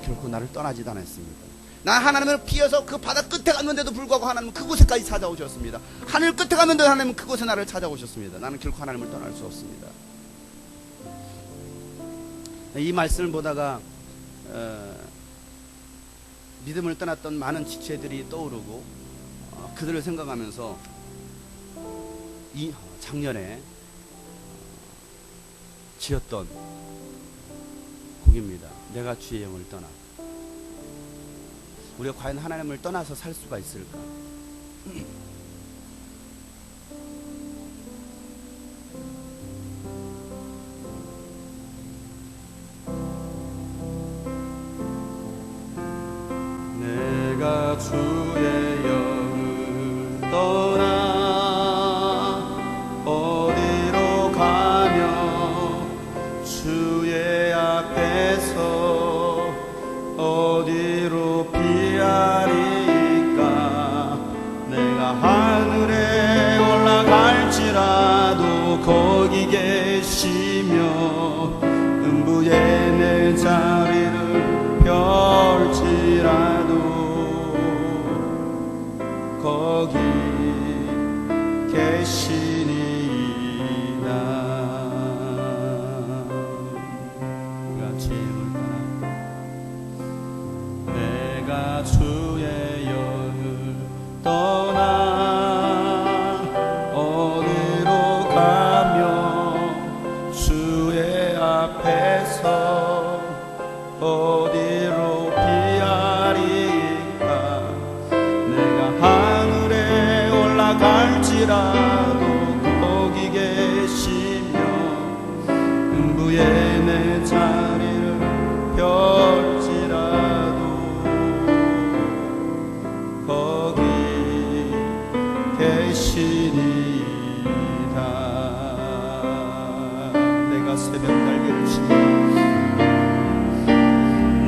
S9: 결코 나를 떠나지도 않았습니다. 난 하나님을 피해서 그 바다 끝에 갔는데도 불구하고 하나님은 그곳에까지 찾아오셨습니다. 하늘 끝에 갔는데도 하나님은 그곳에 나를 찾아오셨습니다. 나는 결코 하나님을 떠날 수 없습니다. 이 말씀을 보다가 믿음을 떠났던 많은 지체들이 떠오르고 그들을 생각하면서 이 작년에 지었던 곡입니다. 내가 주의 영을 떠나. 우리가 과연 하나님을 떠나서 살 수가 있을까?
S10: 내가 주의 영을 떠나 어디로 가며 주의 앞에서 어디로 피하리까. 내가 하늘에 올라갈지라도 거기 계시며 음부에 내 자리를 펼지라도 거기 계시니이다. 내가 주의 영을 떠나 내가 주의 영을 떠나 어디로 가며 주의 앞에서 어디로 피하리까. 내가 하늘에 올라갈지라도 거기 계시며 음부에 내 자리를 펼지라도 거기 계시니이다. 내가 새벽 날개를 치며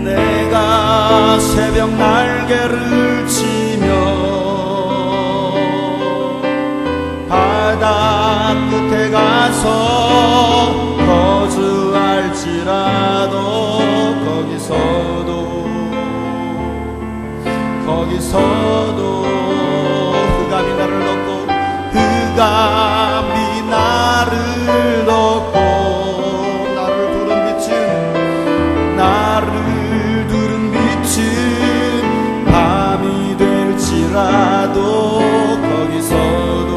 S10: 내가 새벽 날개를 치며 바다 끝에 가서 거주할지라도 거기서도 흑암이 나를 덮고 흑암이 나를 덮고 나를 두른 빛은 밤이 될지라도 거기서도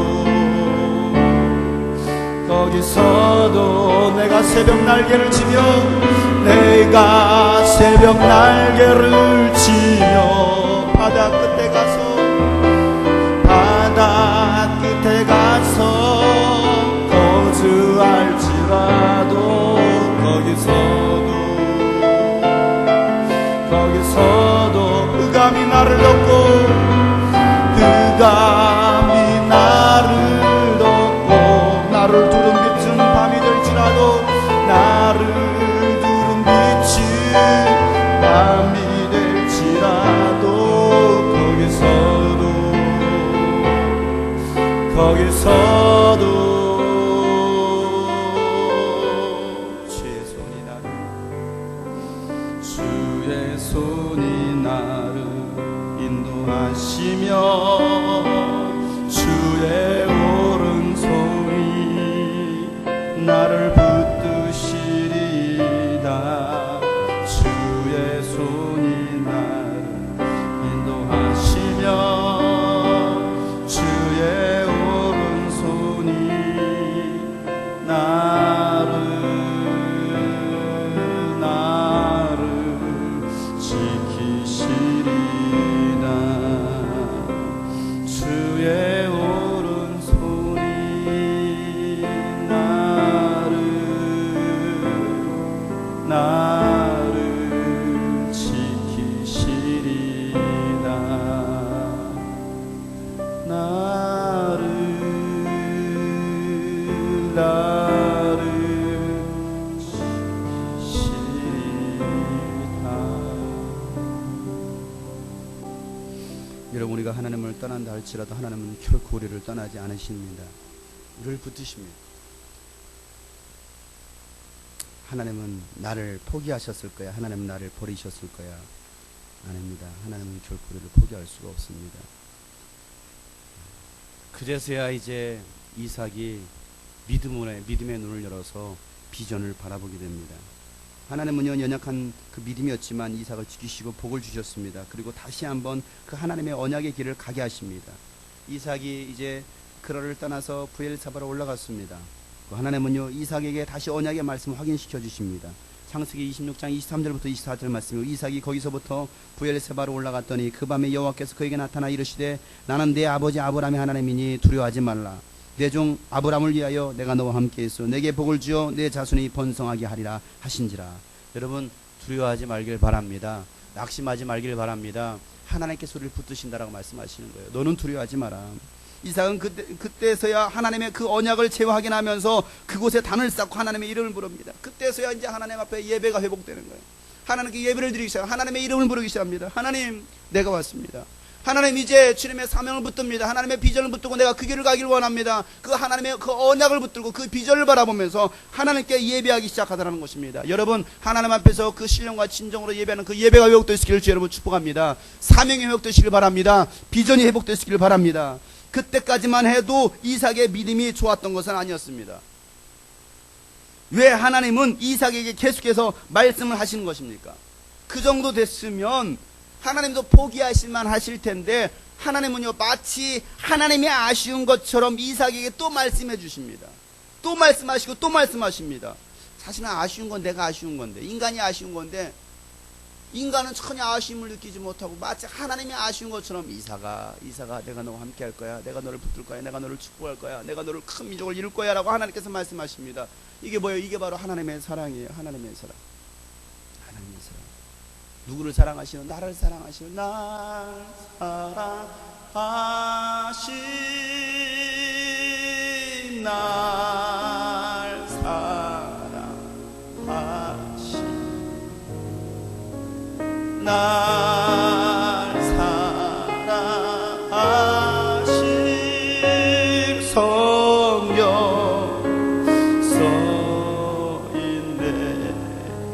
S10: 새벽 날개를 치며 내가 새벽 날개를 치며 바다 끝에 가서 거주할지라도 거기서도 흑암이 나를 덮고 나를 두른 빛은 밤이 될지라도 나를 두른 빛이 밤이 될지라도 거기서도 주의 손이 나를 인도하시며 주의 오른손이 나를 붙드시리다. 주의 손이 나를 인도하시며 주의 오른손이 나를 지키시리다. 주의 오른손이 나를 지키시리다. 나를 지키시리다.
S9: 여러분, 우리가 하나님을 떠난다 할지라도 하나님은 결코 우리를 떠나지 않으십니다. 우리를 붙드십니다. 하나님은 나를 포기하셨을 거야, 하나님은 나를 버리셨을 거야, 아닙니다. 하나님은 결코 우리를 포기할 수가 없습니다. 그제서야 이제 이삭이 믿음의 눈을 열어서 비전을 바라보게 됩니다. 하나님은 연약한 그 믿음이었지만 이삭을 지키시고 복을 주셨습니다. 그리고 다시 한번 그 하나님의 언약의 길을 가게 하십니다. 이삭이 이제 그라를 떠나서 브엘사바로 올라갔습니다. 하나님은요, 이삭에게 다시 언약의 말씀을 확인시켜 주십니다. 창세기 26장 23절부터 24절 말씀이요, 이삭이 거기서부터 브엘세바로 올라갔더니 그 밤에 여호와께서 그에게 나타나 이르시되 나는 내 아버지 아브라함의 하나님이니 두려워하지 말라. 내 종 아브라함을 위하여 내가 너와 함께 있어 내게 복을 주어 내 자손이 번성하게 하리라 하신지라. 여러분, 두려워하지 말길 바랍니다. 낙심하지 말길 바랍니다. 하나님께서 우리를 붙드신다라고 말씀하시는 거예요. 너는 두려워하지 마라. 이삭은 그때서야 하나님의 그 언약을 재확인하면서 그곳에 단을 쌓고 하나님의 이름을 부릅니다. 그때서야 이제 하나님 앞에 예배가 회복되는 거예요. 하나님께 예배를 드리기 시작합니다. 하나님의 이름을 부르기 시작합니다. 하나님, 내가 왔습니다. 하나님, 이제 주님의 사명을 붙듭니다. 하나님의 비전을 붙들고 내가 그 길을 가길 원합니다. 그 하나님의 그 언약을 붙들고 그 비전을 바라보면서 하나님께 예배하기 시작하더라는 것입니다. 여러분, 하나님 앞에서 그 신령과 진정으로 예배하는 그 예배가 회복되시기를 주 여러분 축복합니다. 사명이 회복되시길 바랍니다. 비전이 회복되시길 바랍니다. 그때까지만 해도 이삭의 믿음이 좋았던 것은 아니었습니다. 왜 하나님은 이삭에게 계속해서 말씀을 하시는 것입니까? 그 정도 됐으면 하나님도 포기하실만 하실 텐데 하나님은요, 마치 하나님이 아쉬운 것처럼 이삭에게 또 말씀해 주십니다. 또 말씀하시고 또 말씀하십니다. 사실은 아쉬운 건 내가 아쉬운 건데, 인간이 아쉬운 건데, 인간은 전혀 아쉬움을 느끼지 못하고 마치 하나님이 아쉬운 것처럼 이삭아 내가 너와 함께 할 거야, 내가 너를 붙들 거야, 내가 너를 축복할 거야, 내가 너를 큰 민족을 이룰 거야 라고 하나님께서 말씀하십니다. 이게 뭐예요? 이게 바로 하나님의 사랑이에요. 하나님의 사랑. 하나님의 사랑. 누구를 사랑하시노? 나를 사랑하시노? 날 사랑하신, 날 사랑하신, 날 사랑하신 성경 써있네.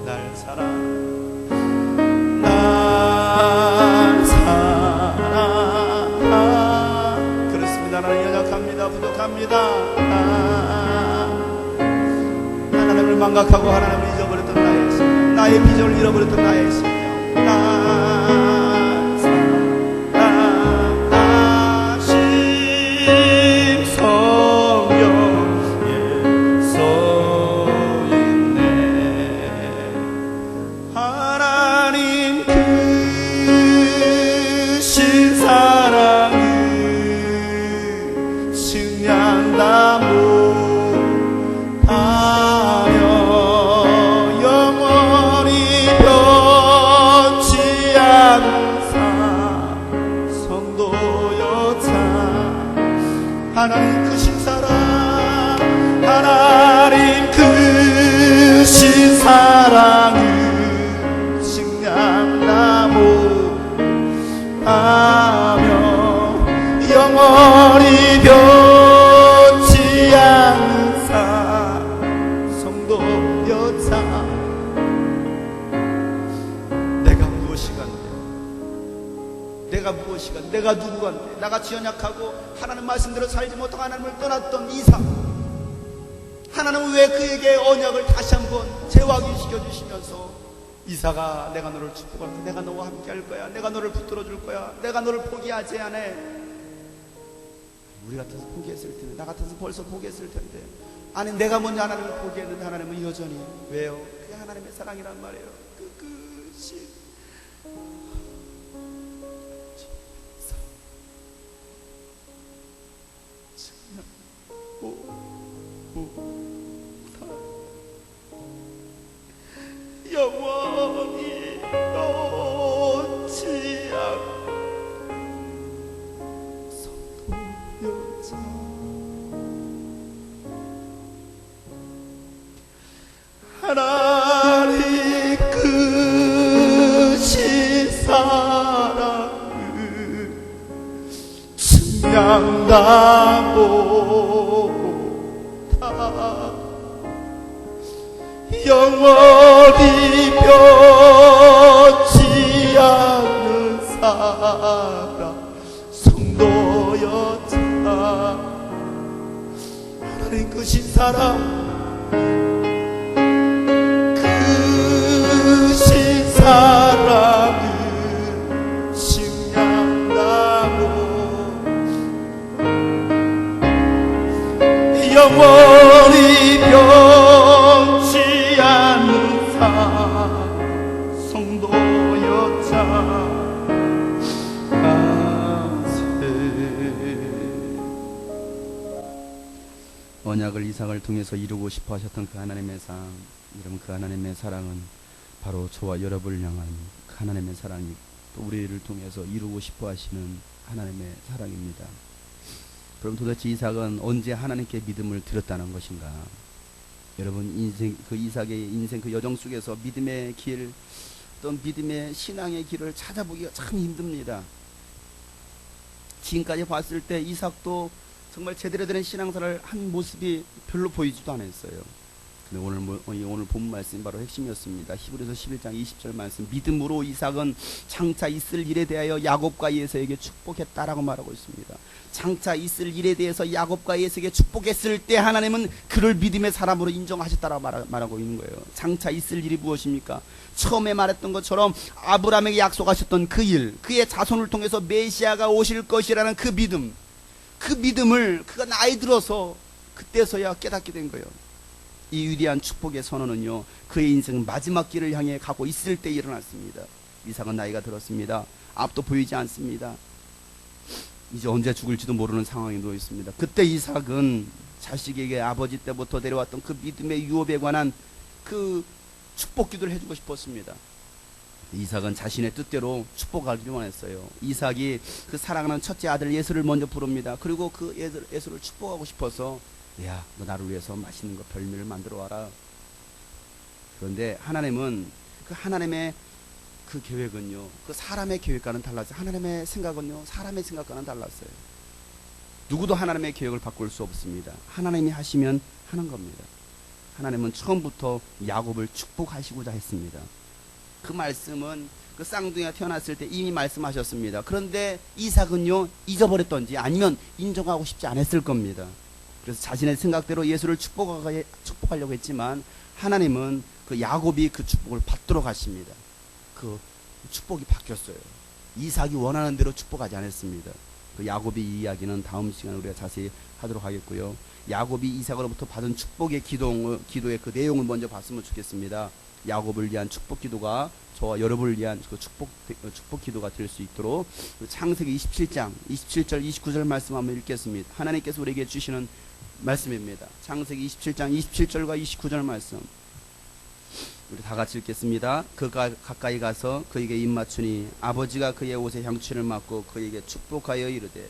S9: 날 사랑, 날 사랑. 그렇습니다. 나는 연약합니다. 부족합니다. 하나님을 망각하고 하나님을 잊어버렸던 나의 심령, 나의 비전을 잃어버렸던 나의 심령, 날 사랑하신 성경에 써있네. 내가 무엇이가, 내가 누구간데, 나같이 연약하고 하나님 말씀대로 살지 못하고 하나님을 떠났던 이삭, 하나님은 왜 그에게 언약을 다시 한번 재확인시켜 주시면서 이삭아, 내가 너를 축복할 거야, 내가 너와 함께 할 거야, 내가 너를 붙들어 줄 거야, 내가 너를 포기하지 않아. 우리 같아서 포기했을 텐데, 나 같아서 벌써 포기했을 텐데, 아니 내가 먼저 하나님을 포기했는데 하나님은 여전히, 왜요? 그게 하나님의 사랑이란 말이에요. 끝끝이 영원히 놓지 않고 성도 여자 하나님 크신 사랑을 증명다 못하 영원히 변치 않는 사랑 성도였자 하나님 크신 사랑 크신 사랑을 증명하고 영원히 변치 않는 사랑 성도였자 언약을 이삭을 통해서 이루고 싶어 하셨던 그 하나님의 사랑, 여러분 그 하나님의 사랑은 바로 저와 여러분을 향한 그 하나님의 사랑이 또 우리를 통해서 이루고 싶어 하시는 하나님의 사랑입니다. 그럼 도대체 이삭은 언제 하나님께 믿음을 드렸다는 것인가? 여러분 인생 그 이삭의 인생 그 여정 속에서 믿음의 길, 어떤 믿음의 신앙의 길을 찾아보기가 참 힘듭니다. 지금까지 봤을 때 이삭도 정말 제대로 된 신앙생활을 한 모습이 별로 보이지도 않았어요. 근데 오늘 본 말씀이 바로 핵심이었습니다. 히브리서 11장 20절 말씀, 믿음으로 이삭은 장차 있을 일에 대하여 야곱과 에서에게 축복했다라고 말하고 있습니다. 장차 있을 일에 대해서 야곱과 에서에게 축복했을 때 하나님은 그를 믿음의 사람으로 인정하셨다라고 말하고 있는 거예요. 장차 있을 일이 무엇입니까? 처음에 말했던 것처럼 아브라함에게 약속하셨던 그 일, 그의 자손을 통해서 메시아가 오실 것이라는 그 믿음, 그 믿음을 그가 나이 들어서 그때서야 깨닫게 된 거예요. 이 위대한 축복의 선언은요, 그의 인생 마지막 길을 향해 가고 있을 때 일어났습니다. 이삭은 나이가 들었습니다. 앞도 보이지 않습니다. 이제 언제 죽을지도 모르는 상황에 놓여 있습니다. 그때 이삭은 자식에게 아버지 때부터 내려왔던 그 믿음의 유업에 관한 그 축복 기도를 해주고 싶었습니다. 이삭은 자신의 뜻대로 축복하기를 원했어요. 이삭이 그 사랑하는 첫째 아들 예수를 먼저 부릅니다. 그리고 그 예수를 축복하고 싶어서, 야, 너 나를 위해서 맛있는 거 별미를 만들어 와라. 그런데 하나님은 그 하나님의 그 계획은요, 그 사람의 계획과는 달랐어요. 하나님의 생각은요, 사람의 생각과는 달랐어요. 누구도 하나님의 계획을 바꿀 수 없습니다. 하나님이 하시면 하는 겁니다. 하나님은 처음부터 야곱을 축복하시고자 했습니다. 그 말씀은 그 쌍둥이가 태어났을 때 이미 말씀하셨습니다. 그런데 이삭은요, 잊어버렸던지 아니면 인정하고 싶지 않았을 겁니다. 그래서 자신의 생각대로 예수를 축복하려고 했지만 하나님은 그 야곱이 그 축복을 받도록 하십니다. 그 축복이 바뀌었어요. 이삭이 원하는 대로 축복하지 않았습니다. 그 야곱의 이야기는 다음 시간에 우리가 자세히 하도록 하겠고요. 야곱이 이삭으로부터 받은 축복의 기도의 그 내용을 먼저 봤으면 좋겠습니다. 야곱을 위한 축복 기도가 저와 여러분을 위한 그 축복 기도가 될 수 있도록 창세기 27장 27절 29절 말씀 한번 읽겠습니다. 하나님께서 우리에게 주시는 말씀입니다. 창세기 27장 27절과 29절 말씀 우리 다 같이 읽겠습니다. 그가 가까이 가서 그에게 입맞추니 아버지가 그의 옷에 향취를 맡고 그에게 축복하여 이르되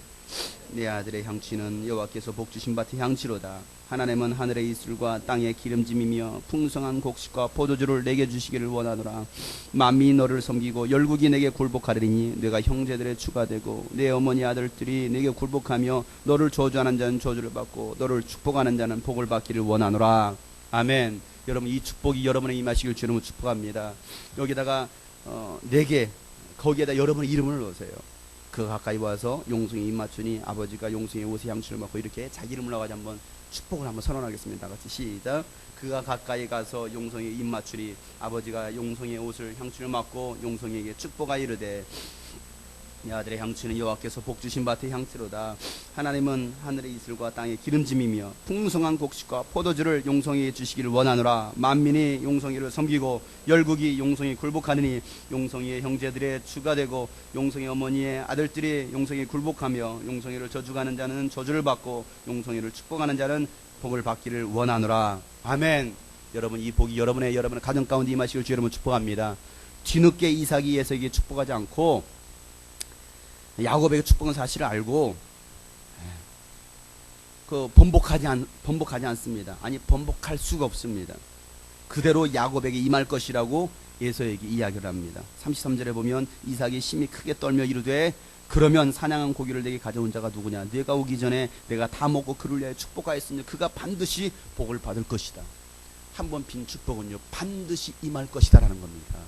S9: 내 아들의 향취는 여호와께서 복주신 밭의 향취로다. 하나님은 하늘의 이슬과 땅의 기름짐이며 풍성한 곡식과 포도주를 내게 주시기를 원하노라. 만민이 너를 섬기고 열국이 내게 굴복하리니 내가 형제들의 주가 되고 내 어머니 아들들이 내게 굴복하며 너를 저주하는 자는 저주를 받고 너를 축복하는 자는 복을 받기를 원하노라. 아멘. 여러분, 이 축복이 여러분의 임하시길 주님은 축복합니다. 여기다가 4개, 거기에다 여러분의 이름을 넣으세요. 그 가까이 와서 용성에 입 맞추니 아버지가 용성의 옷에 향수를 맡고 이렇게 자기 이름을 나가지 한번 축복을 한번 선언하겠습니다. 같이 시작. 그가 가까이 가서 용성에 입 맞추니 아버지가 용성의 옷을 향수를 맡고 용성에게 축복하 이르되 내 아들의 향수는 여호와께서 복 주신 밭의 향수로다. 하나님은 하늘의 이슬과 땅의 기름짐이며 풍성한 곡식과 포도주를 용성에게 주시기를 원하노라. 만민이 용성이를 섬기고 열국이 용성에 굴복하느니 용성이의 형제들의 주가 되고 용성의 어머니의 아들들이 용성에 굴복하며 용성이를 저주하는 자는 저주를 받고 용성이를 축복하는 자는 복을 받기를 원하노라. 아멘. 여러분, 이 복이 여러분의 가정 가운데 임하시길 주 여러분 축복합니다. 뒤늦게 이삭이 에서에게 축복하지 않고 야곱에게 축복한 사실을 알고 번복하지 않습니다. 아니, 번복할 수가 없습니다. 그대로 야곱에게 임할 것이라고 에서에게 이야기를 합니다. 33절에 보면 이삭이 심히 크게 떨며 이르되 그러면 사냥한 고기를 내게 가져온 자가 누구냐? 내가 오기 전에 내가 다 먹고 그를 위하여 축복하였으니 그가 반드시 복을 받을 것이다. 한 번 빈 축복은요, 반드시 임할 것이다라는 겁니다.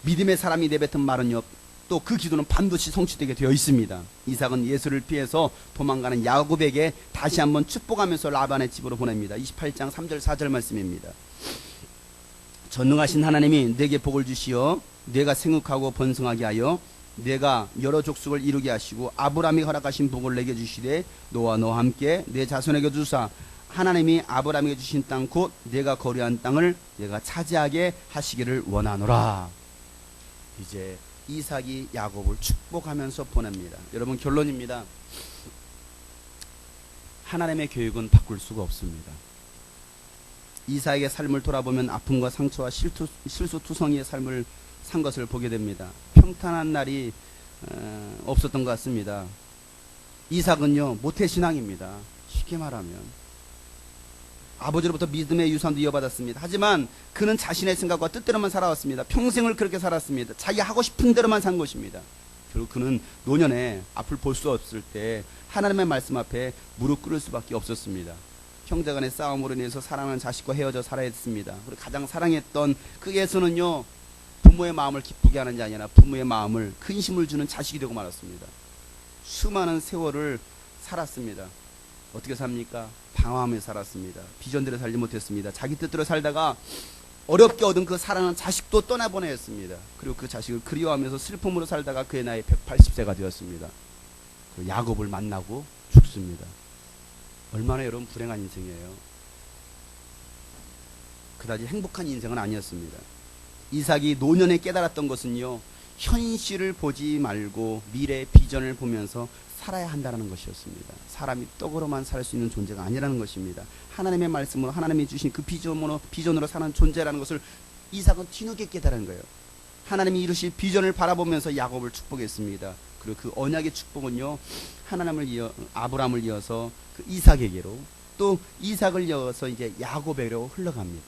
S9: 믿음의 사람이 내뱉은 말은요, 또 그 기도는 반드시 성취되게 되어 있습니다. 이삭은 예수를 피해서 도망가는 야곱에게 다시 한번 축복하면서 라반의 집으로 보냅니다. 28장 3절 4절 말씀입니다. 전능하신 하나님이 내게 복을 주시어 내가 생육하고 번성하게 하여 내가 여러 족속을 이루게 하시고 아브라함이 허락하신 복을 내게 주시되 너와 너와 함께 내 자손에게 주사 하나님이 아브라함에게 주신 땅 곧 내가 거류한 땅을 내가 차지하게 하시기를 원하노라. 이제 이삭이 야곱을 축복하면서 보냅니다. 여러분, 결론입니다. 하나님의 계획은 바꿀 수가 없습니다. 이삭의 삶을 돌아보면 아픔과 상처와 실수투성이의 삶을 산 것을 보게 됩니다. 평탄한 날이 없었던 것 같습니다. 이삭은요, 모태신앙입니다. 쉽게 말하면 아버지로부터 믿음의 유산도 이어받았습니다. 하지만 그는 자신의 생각과 뜻대로만 살아왔습니다. 평생을 그렇게 살았습니다. 자기 하고 싶은 대로만 산 것입니다. 결국 그는 노년에 앞을 볼 수 없을 때 하나님의 말씀 앞에 무릎 꿇을 수밖에 없었습니다. 형제간의 싸움으로 인해서 사랑하는 자식과 헤어져 살아야 했습니다. 그리고 가장 사랑했던 그 예수는요, 부모의 마음을 기쁘게 하는 게 아니라 부모의 마음을 근심을 주는 자식이 되고 말았습니다. 수많은 세월을 살았습니다. 어떻게 삽니까? 방황하며 살았습니다. 비전대로 살지 못했습니다. 자기 뜻대로 살다가 어렵게 얻은 그 사랑하는 자식도 떠나보내야 했습니다. 그리고 그 자식을 그리워하면서 슬픔으로 살다가 그의 나이 180세가 되었습니다. 그 야곱을 만나고 죽습니다. 얼마나 여러분 불행한 인생이에요. 그다지 행복한 인생은 아니었습니다. 이삭이 노년에 깨달았던 것은요, 현실을 보지 말고 미래의 비전을 보면서 살아야 한다는 것이었습니다. 사람이 떡으로만 살 수 있는 존재가 아니라는 것입니다. 하나님의 말씀으로 하나님이 주신 그 비전으로 사는 존재라는 것을 이삭은 뒤늦게 깨달은 거예요. 하나님이 이루실 비전을 바라보면서 야곱을 축복했습니다. 그리고 그 언약의 축복은요, 아브라함을 이어서 그 이삭에게로, 또 이삭을 이어서 이제 야곱에게로 흘러갑니다.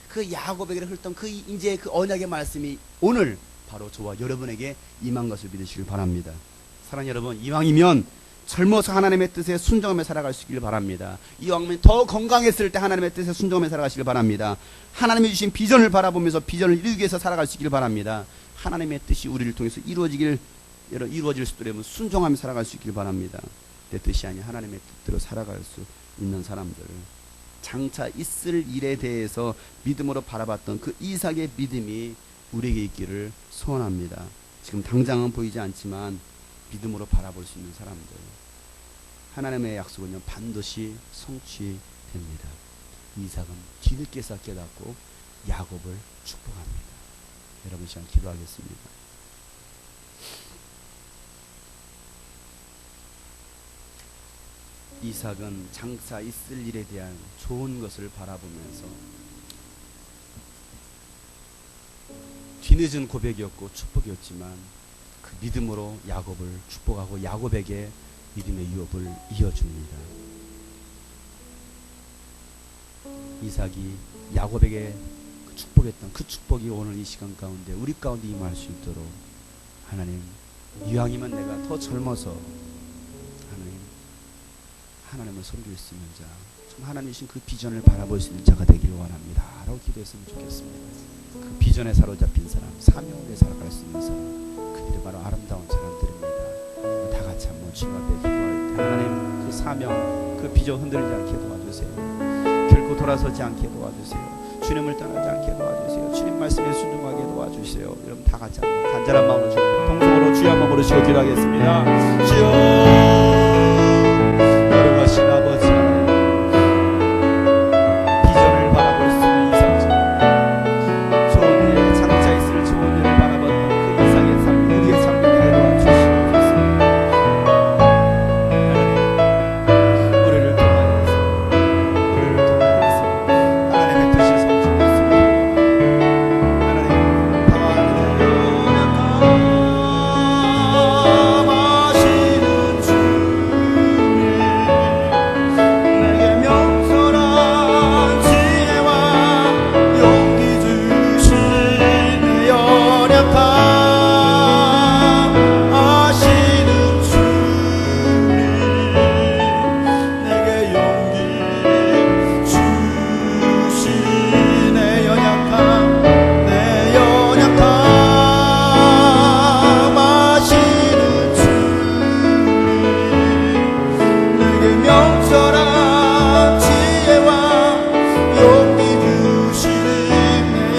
S9: 그 야곱에게로 흘렀던 이제 그 언약의 말씀이 오늘 바로 저와 여러분에게 임한 것을 믿으시길 바랍니다. 사랑하는 여러분, 이왕이면 젊어서 하나님의 뜻에 순종하며 살아갈 수 있길 바랍니다. 이왕이면 더 건강했을 때 하나님의 뜻에 순종하며 살아가시길 바랍니다. 하나님이 주신 비전을 바라보면서 비전을 이루기 위해서 살아갈 수 있길 바랍니다. 하나님의 뜻이 우리를 통해서 이루어질 수 있도록 순종하며 살아갈 수 있길 바랍니다. 내 뜻이 아닌 하나님의 뜻대로 살아갈 수 있는 사람들, 장차 있을 일에 대해서 믿음으로 바라봤던 그 이삭의 믿음이 우리에게 있기를 소원합니다. 지금 당장은 보이지 않지만 믿음으로 바라볼 수 있는 사람들, 하나님의 약속은요, 반드시 성취됩니다. 이삭은 뒤늦게서 깨닫고 야곱을 축복합니다. 여러분, 시간 기도하겠습니다. 이삭은 장차 있을 일에 대한 좋은 것을 바라보면서 뒤늦은 고백이었고 축복이었지만 그 믿음으로 야곱을 축복하고 야곱에게 믿음의 유업을 이어줍니다. 이삭이 야곱에게 축복했던 그 축복이 오늘 이 시간 가운데 우리 가운데 임할 수 있도록 하나님, 이왕이면 내가 더 젊어서 하나님을 섬길 수 있는 자, 좀 하나님 주신 그 비전을 바라볼 수 있는 자가 되기를 원합니다 라고 기도했으면 좋겠습니다. 그 비전에 사로잡힌 사람, 사명에 살아갈 수 있는 사람, 그들이 바로 아름다운 사람들입니다. 주님 앞에 기도할 때 하나님 그 사명, 그 비전 흔들리지 않게 도와주세요. 결코 돌아서지 않게 도와주세요. 주님을 떠나지 않게 도와주세요. 주님 말씀에 순종하게 도와주세요. 여러분 다 같이 한번 간절한 마음으로 주님 앞에 통성으로 주여 한번 부르시고 기도하겠습니다. 주여 거룩하신 아버지 하나님, 비전을 바라볼 수 있는 이상적 좋은 일에 장차 있을 좋은 일을 바라보는 그 이상의 삶, 우리의 삶을 내게 도와주시옵소서. 하나님 우리를 통하여서 하나님의 뜻이 성취됐습니다. 하나님 당하시는 주님, 내게 명철한 지혜와 용기 주시네. 연약함 아시는 주님, 내게 용기 주시네. 연약함, 내 연약함 아시는 주님, 내게 명철한 지혜와 용기 주시네. 내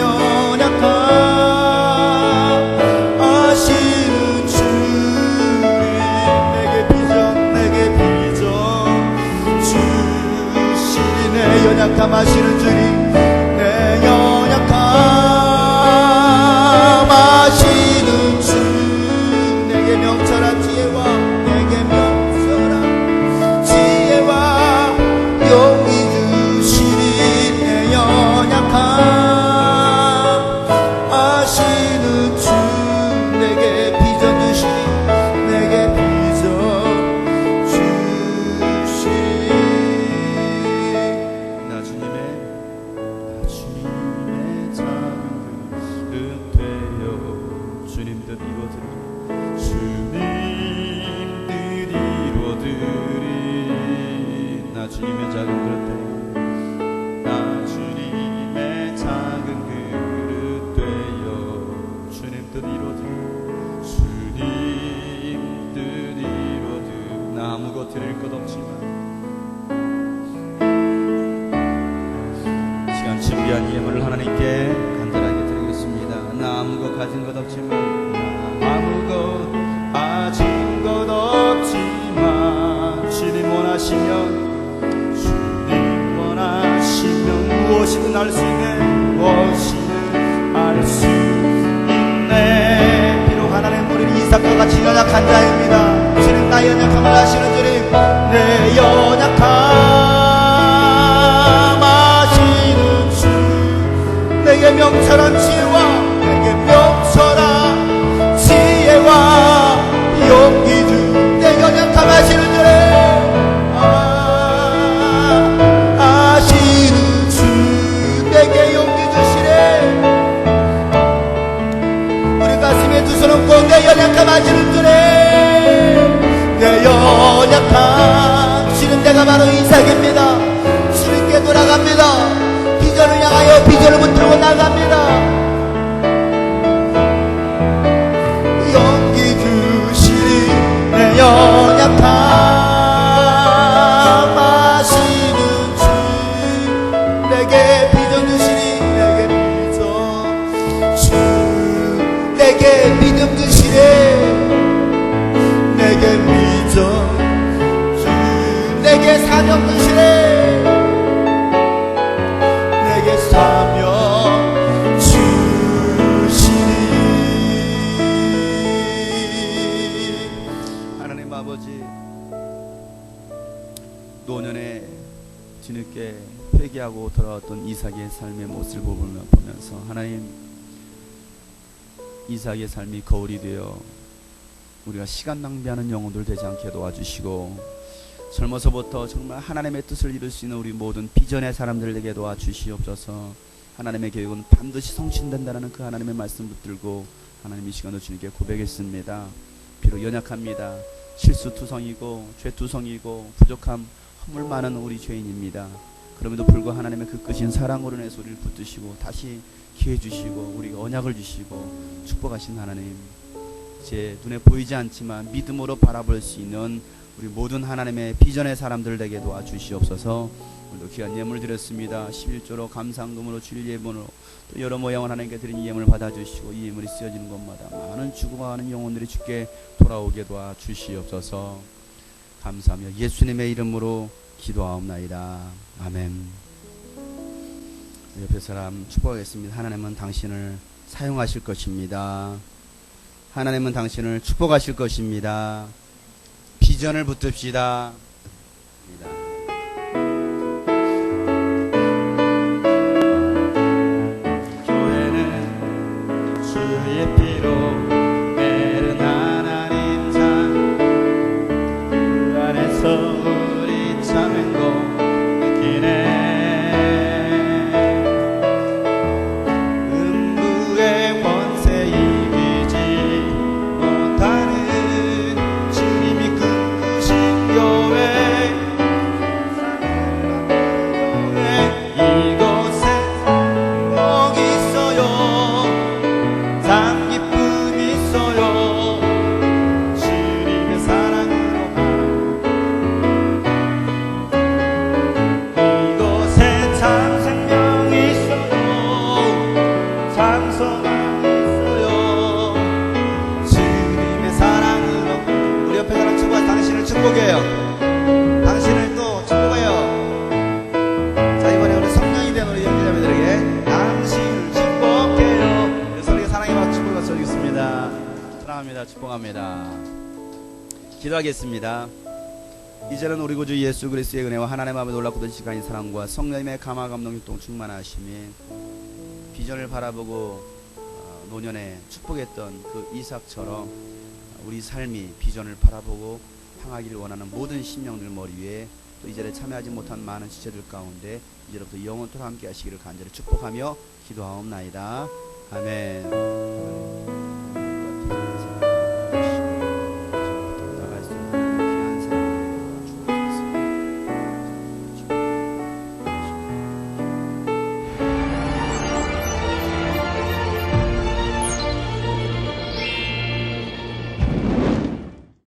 S9: 연약함 아시는 주님, 내게 비전 주시네. 연약함 아시는 주님, 내 연약함 아시는 주님, 내게 명철한 지혜와 용기 주시니. 내 연약함 아시는 주, 내게 비전 주시니. 내게 비전 주시니. 나 주님의 작은 그릇 되어 주님 뜻 이루어드리리. 주님 뜻 이루어드리리. 나 주님의 작은 그릇 되어, 나 주님의 작은 그릇 되어 주님 뜻 이루어드리리. 주님 뜻 이루어드리리. 나 아무것 드릴 것 없지만 시간 준비한 예물을 하나님께 간절하게 드리겠습니다. 나 아무것 가진 것 없지만, 나 아무것 가진 것 없지만 주님 원하시면 무엇이든 할 수 있네. 무엇이든 할 수 있네. 비록 하나님 우리는 이삭과 같이 연약한 자입니다. 주님 나의 연약함을 아시는 주님, 내 연약함 아시는 주, 내게 명철한 지혜와 용기 주, 내 연약함 아시는 주님, 아시는 주, 내게 용기 주시네. 우리 가슴에 두 손 얹고 내 연약함 아시는 주님, 내 연약함 주는 내가 바로 이삭입니다. 주님께 돌아갑니다. 비전을 향하여 비전을 붙들고 나갑니다. 용기 주시니. 내 연약함 아시는 주, 내게 비전 주시니. 내게 비전 주, 내게 믿음 주시네. 내게 비전 주, 내게 사명 주시네. 내게 사명 주시니. 하나님 아버지, 노년에 뒤늦게 회개하고 돌아왔던 이삭의 삶의 모습을 보면서 하나님, 이삭의 삶이 거울이 되어 우리가 시간 낭비하는 영혼들 되지 않게 도와주시고, 젊어서부터 정말 하나님의 뜻을 이룰 수 있는 우리 모든 비전의 사람들에게 도와주시옵소서. 하나님의 계획은 반드시 성취된다는 그 하나님의 말씀 붙들고 하나님 이 시간도 주님께 고백했습니다. 비록 연약합니다. 실수투성이고 죄투성이고 부족함 허물 많은 우리 죄인입니다. 그럼에도 불구하고 하나님의 그 크신 사랑으로 내 소리를 붙드시고 다시 기회 주시고 우리가 언약을 주시고 축복하신 하나님, 이제 눈에 보이지 않지만 믿음으로 바라볼 수 있는 우리 모든 하나님의 비전의 사람들 되게 도와주시옵소서. 오늘도 귀한 예물 드렸습니다. 11조로 감상금으로 주일 예물로 또 여러 모양을 하나님께 드린 이 예물을 받아주시고 이 예물이 쓰여지는 곳마다 많은 죽어가는 영혼들이 주께 돌아오게 도와주시옵소서. 감사하며 예수님의 이름으로 기도하옵나이다. 아멘. 옆에 사람 축복하겠습니다. 하나님은 당신을 사용하실 것입니다. 하나님은 당신을 축복하실 것입니다. 비전을 붙듭시다.
S10: 교회는 주의 피로 내른 하나님 상, 그 안에서 우리 참 행복했기네. 음부의 권세 이기지 못하는 주님이 꿈꾸신 교회, 이곳에 행복이 있어요. 참 기쁨이 있어요. 주님의 사랑으로 이곳에 참 생명이 있어요. 참 소망이 있어요. 주님의 사랑으로. 우리 옆에 사람 축복해. 당신을 축복해요. 당신을 또 축복해요. 자, 이번에 우리 성령이 된 우리 형제자매들에게 당신을 축복해요. 그래서 우리가 사랑의 박수 축복을 써주겠습니다.
S9: 사랑합니다. 축복합니다. 기도하겠습니다. 이제는 우리 구주 예수 그리스도의 은혜와 하나님의 아버지 놀랍고 큰 시간인 사랑과 성령님의 감화 감동 율동 충만하심이 비전을 바라보고 노년에 축복했던 그 이삭처럼 우리 삶이 비전을 바라보고 향하기를 원하는 모든 심령들 머리 위에 또 이 자리에 참여하지 못한 많은 지체들 가운데 이제부터 영원토록 함께 하시기를 간절히 축복하며 기도하옵나이다. 아멘.